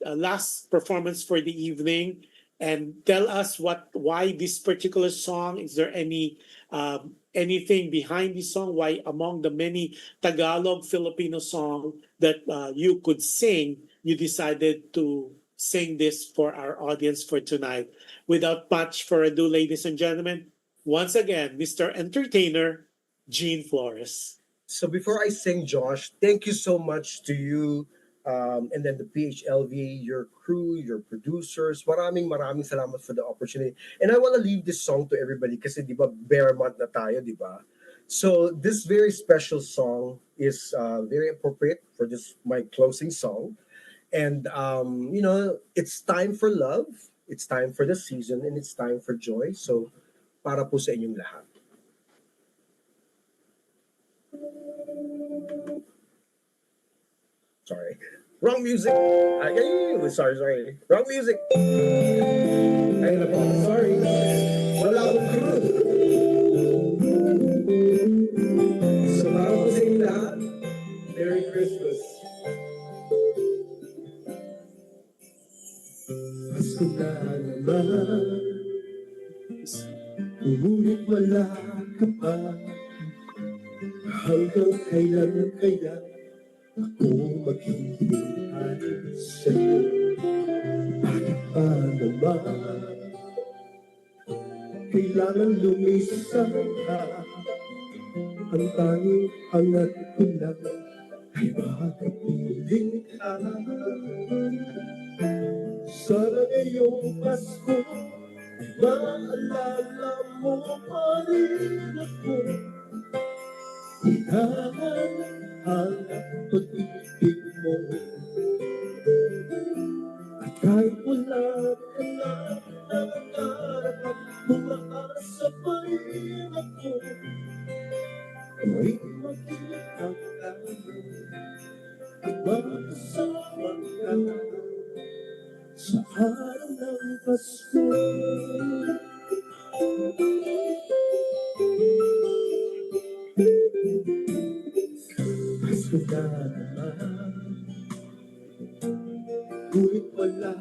last performance for the evening, and tell us why this particular song. Is there anything behind this song? Why among the many Tagalog Filipino song that you could sing, you decided to sing this for our audience for tonight? Without much further ado, ladies and gentlemen, once again, Mr. Entertainer, Gene Flores. So before I sing, Josh, thank you so much to you, and then the PHLV, your crew, your producers. Maraming salamat for the opportunity. And I want to leave this song to everybody kasi di ba bear month na tayo, di ba? So this very special song is very appropriate for this my closing song. And it's time for love, it's time for the season, and it's time for joy. So para po sa inyong lahat. Sorry. Wrong music. Sorry. Wrong music. Ayun na po. Sorry. Wala akong crew. So, para po sa inyo lahat, Merry Christmas. Pasko na naman, ngunit wala ka pa. Hanggang kailan kaya ako maghihintay sa'yo? Bakit pa naman kailangan lumisan ka? Ang tanging hangat ko lang ay makapiling ka. Sana ngayong Pasko maalala mo pa rin ako. Hinahanap pag-ibig mo. At kahit wala ka na nangangarap at umaasa pa rin ako, tuwing makita ka at makasama ka sa araw ng Pasko. Pasko na naman, ngunit wala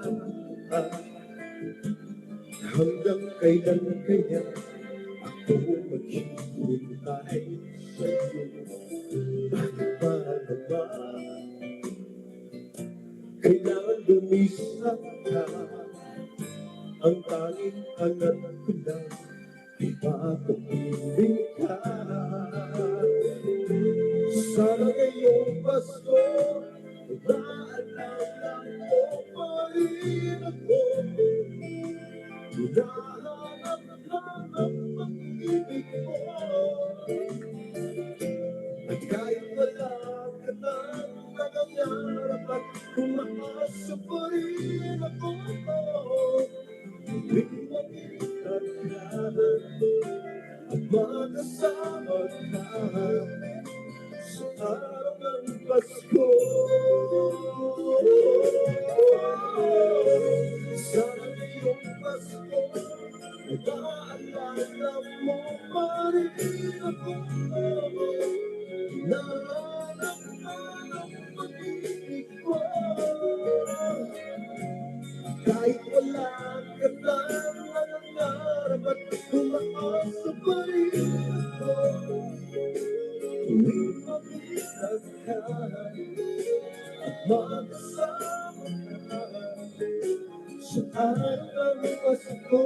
ka. Hanggang kailan kaya ako maghihintay sa'yo? Bakit pa naman kailangan lumisan ka? Ang tanging hangat ko lang ay makapiling ka. Sana ngayong Pasko naalala mo pa rin ako. Hinahanap ang pag-ibig mo. At kahit wala ka nang nangangarap at umaasa pa rin ako, tuwing makita ka at makasama ka sa araw ng Pasko. Sana ngayong Pasko ay maalala mo pa rin ako. Hinahanap ang pag-ibig ko. Kahit wala ka lang nangangarap at umaasa pa rin ako, tuwing makita ka at makasama ka sa araw ng Pasko.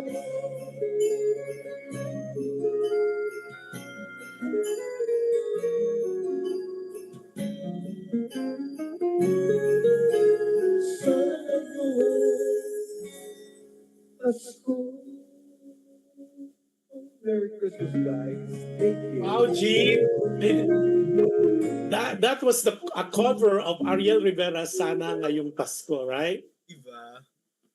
Sana Pasko. Merry Christmas, guys. Thank you. Wow, Gene. that was a cover of Ariel Rivera's Sana Ngayong Pasko, right? Diba?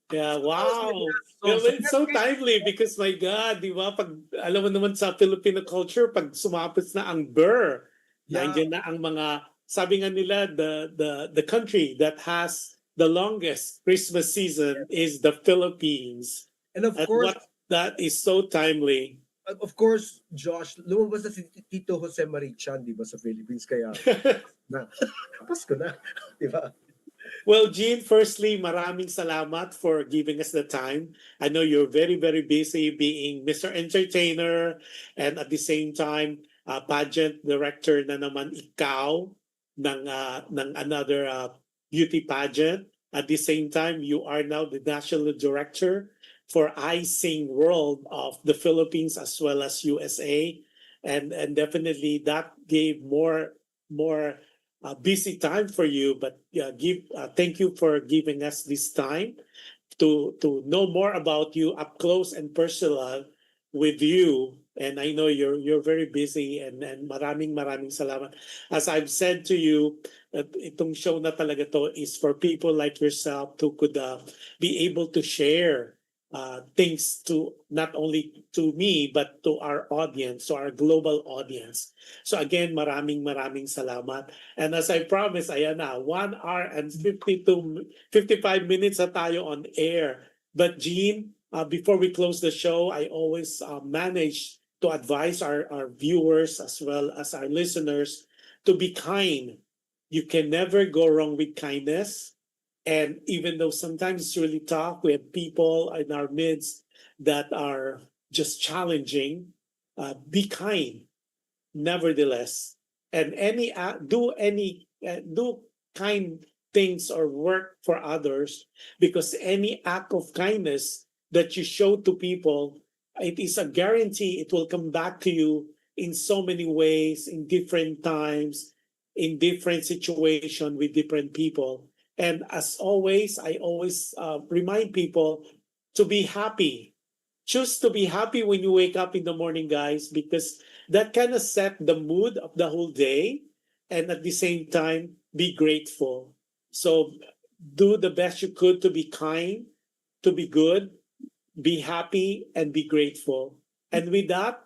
Yeah, wow. So, Yeah, so well, it's so timely because my God, di ba? Pag, alam mo naman sa Filipino culture, pag sumapit na ang Burr, yeah, nandiyan na ang mga, sabi nga nila, the country that has the longest Christmas season is the Philippines. and And what that is so timely. of course, Josh, lumabas na si Tito Jose Marichan, di ba, sa Philippines, kaya na, Pasko na, di ba? Well, Gene, firstly, maraming salamat for giving us the time. I know you're very, very busy being Mr. Entertainer and at the same time, pageant director na naman ikaw ng another beauty pageant. At the same time, you are now the national director for I Sing World of the Philippines as well as USA. And definitely that gave more busy time for you, but thank you for giving us this time to know more about you up close and personal with you. And I know you're very busy and maraming salamat. As I've said to you, itong show na talaga to is for people like yourself who could be able to share things to not only to me but to our audience, to our global audience. So again, maraming salamat. And as I promised, ayan na, 1 hour and 55 minutes na tayo on air. But Gene, before we close the show, I always manage to advise our viewers as well as our listeners to be kind. You can never go wrong with kindness. And even though sometimes it's really tough, we have people in our midst that are just challenging. Be kind, nevertheless, and do kind things or work for others, because any act of kindness that you show to people, it is a guarantee it will come back to you in so many ways, in different times, in different situations with different people. And as always, I always remind people to be happy. Choose to be happy when you wake up in the morning, guys, because that kind of set the mood of the whole day. And at the same time, be grateful. So do the best you could to be kind, to be good, be happy, and be grateful. And with that,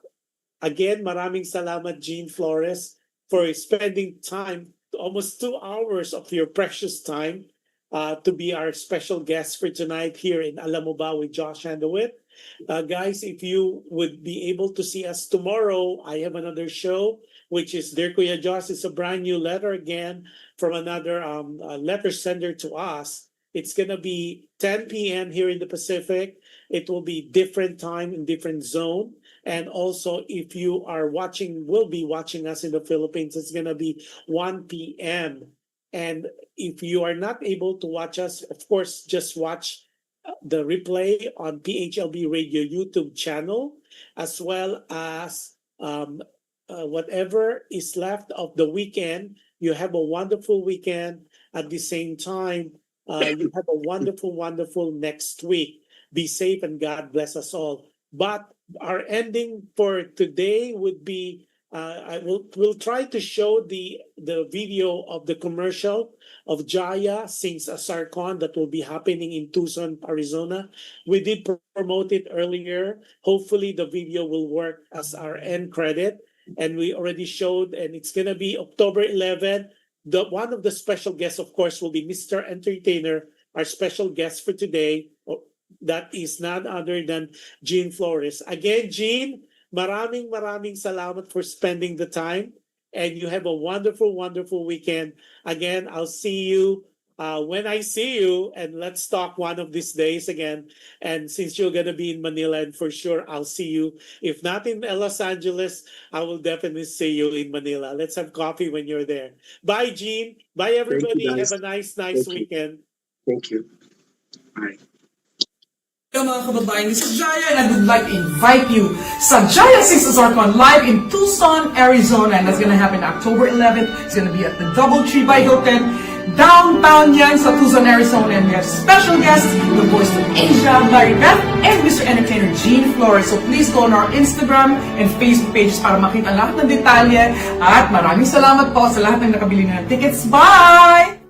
again, maraming salamat, Gene Flores, for spending time, almost 2 hours of your precious time to be our special guest for tonight here in Alam Mo Ba with Jush Andowittt. Guys, if you would be able to see us tomorrow, I have another show, which is Dear Kuya Josh. It's a brand new letter again from another letter sender to us. It's going to be 10 p.m. here in the Pacific. It will be different time in different zone. And also, if you are will be watching us in the Philippines, it's going to be 1 p.m. And if you are not able to watch us, of course, just watch the replay on PHLB Radio YouTube channel, as well as whatever is left of the weekend. You have a wonderful weekend. At the same time, you have a wonderful next week. Be safe and God bless us all. But our ending for today would be we'll try to show the video of the commercial of Jaya Sings a Sarcon that will be happening in Tucson, Arizona. We did promote it earlier. Hopefully the video will work as our end credit. And we already showed, and it's gonna be October 11th. One of the special guests, of course, will be Mr. Entertainer, our special guest for today. That is none other than Gene Flores. Again, Gene, maraming salamat for spending the time. And you have a wonderful weekend. Again, I'll see you when I see you. And let's talk one of these days again. And since you're going to be in Manila, and for sure, I'll see you. If not in Los Angeles, I will definitely see you in Manila. Let's have coffee when you're there. Bye, Gene. Bye, everybody. Have a nice weekend. Thank you. Bye. Hello mga kababayan, this is Jaya and I would like to invite you sa Jaya Sings a Sarcon live in Tucson, Arizona, and that's gonna happen October 11th. It's gonna be at the DoubleTree by Hilton. Downtown yan sa Tucson, Arizona. And we have special guests, the voice of Asia, Larry Beth, and Mr. Entertainer GENE FLORES. So please go on our Instagram and Facebook pages para makita lahat ng detalye. At maraming salamat po sa lahat ng nakabili ng tickets. Bye!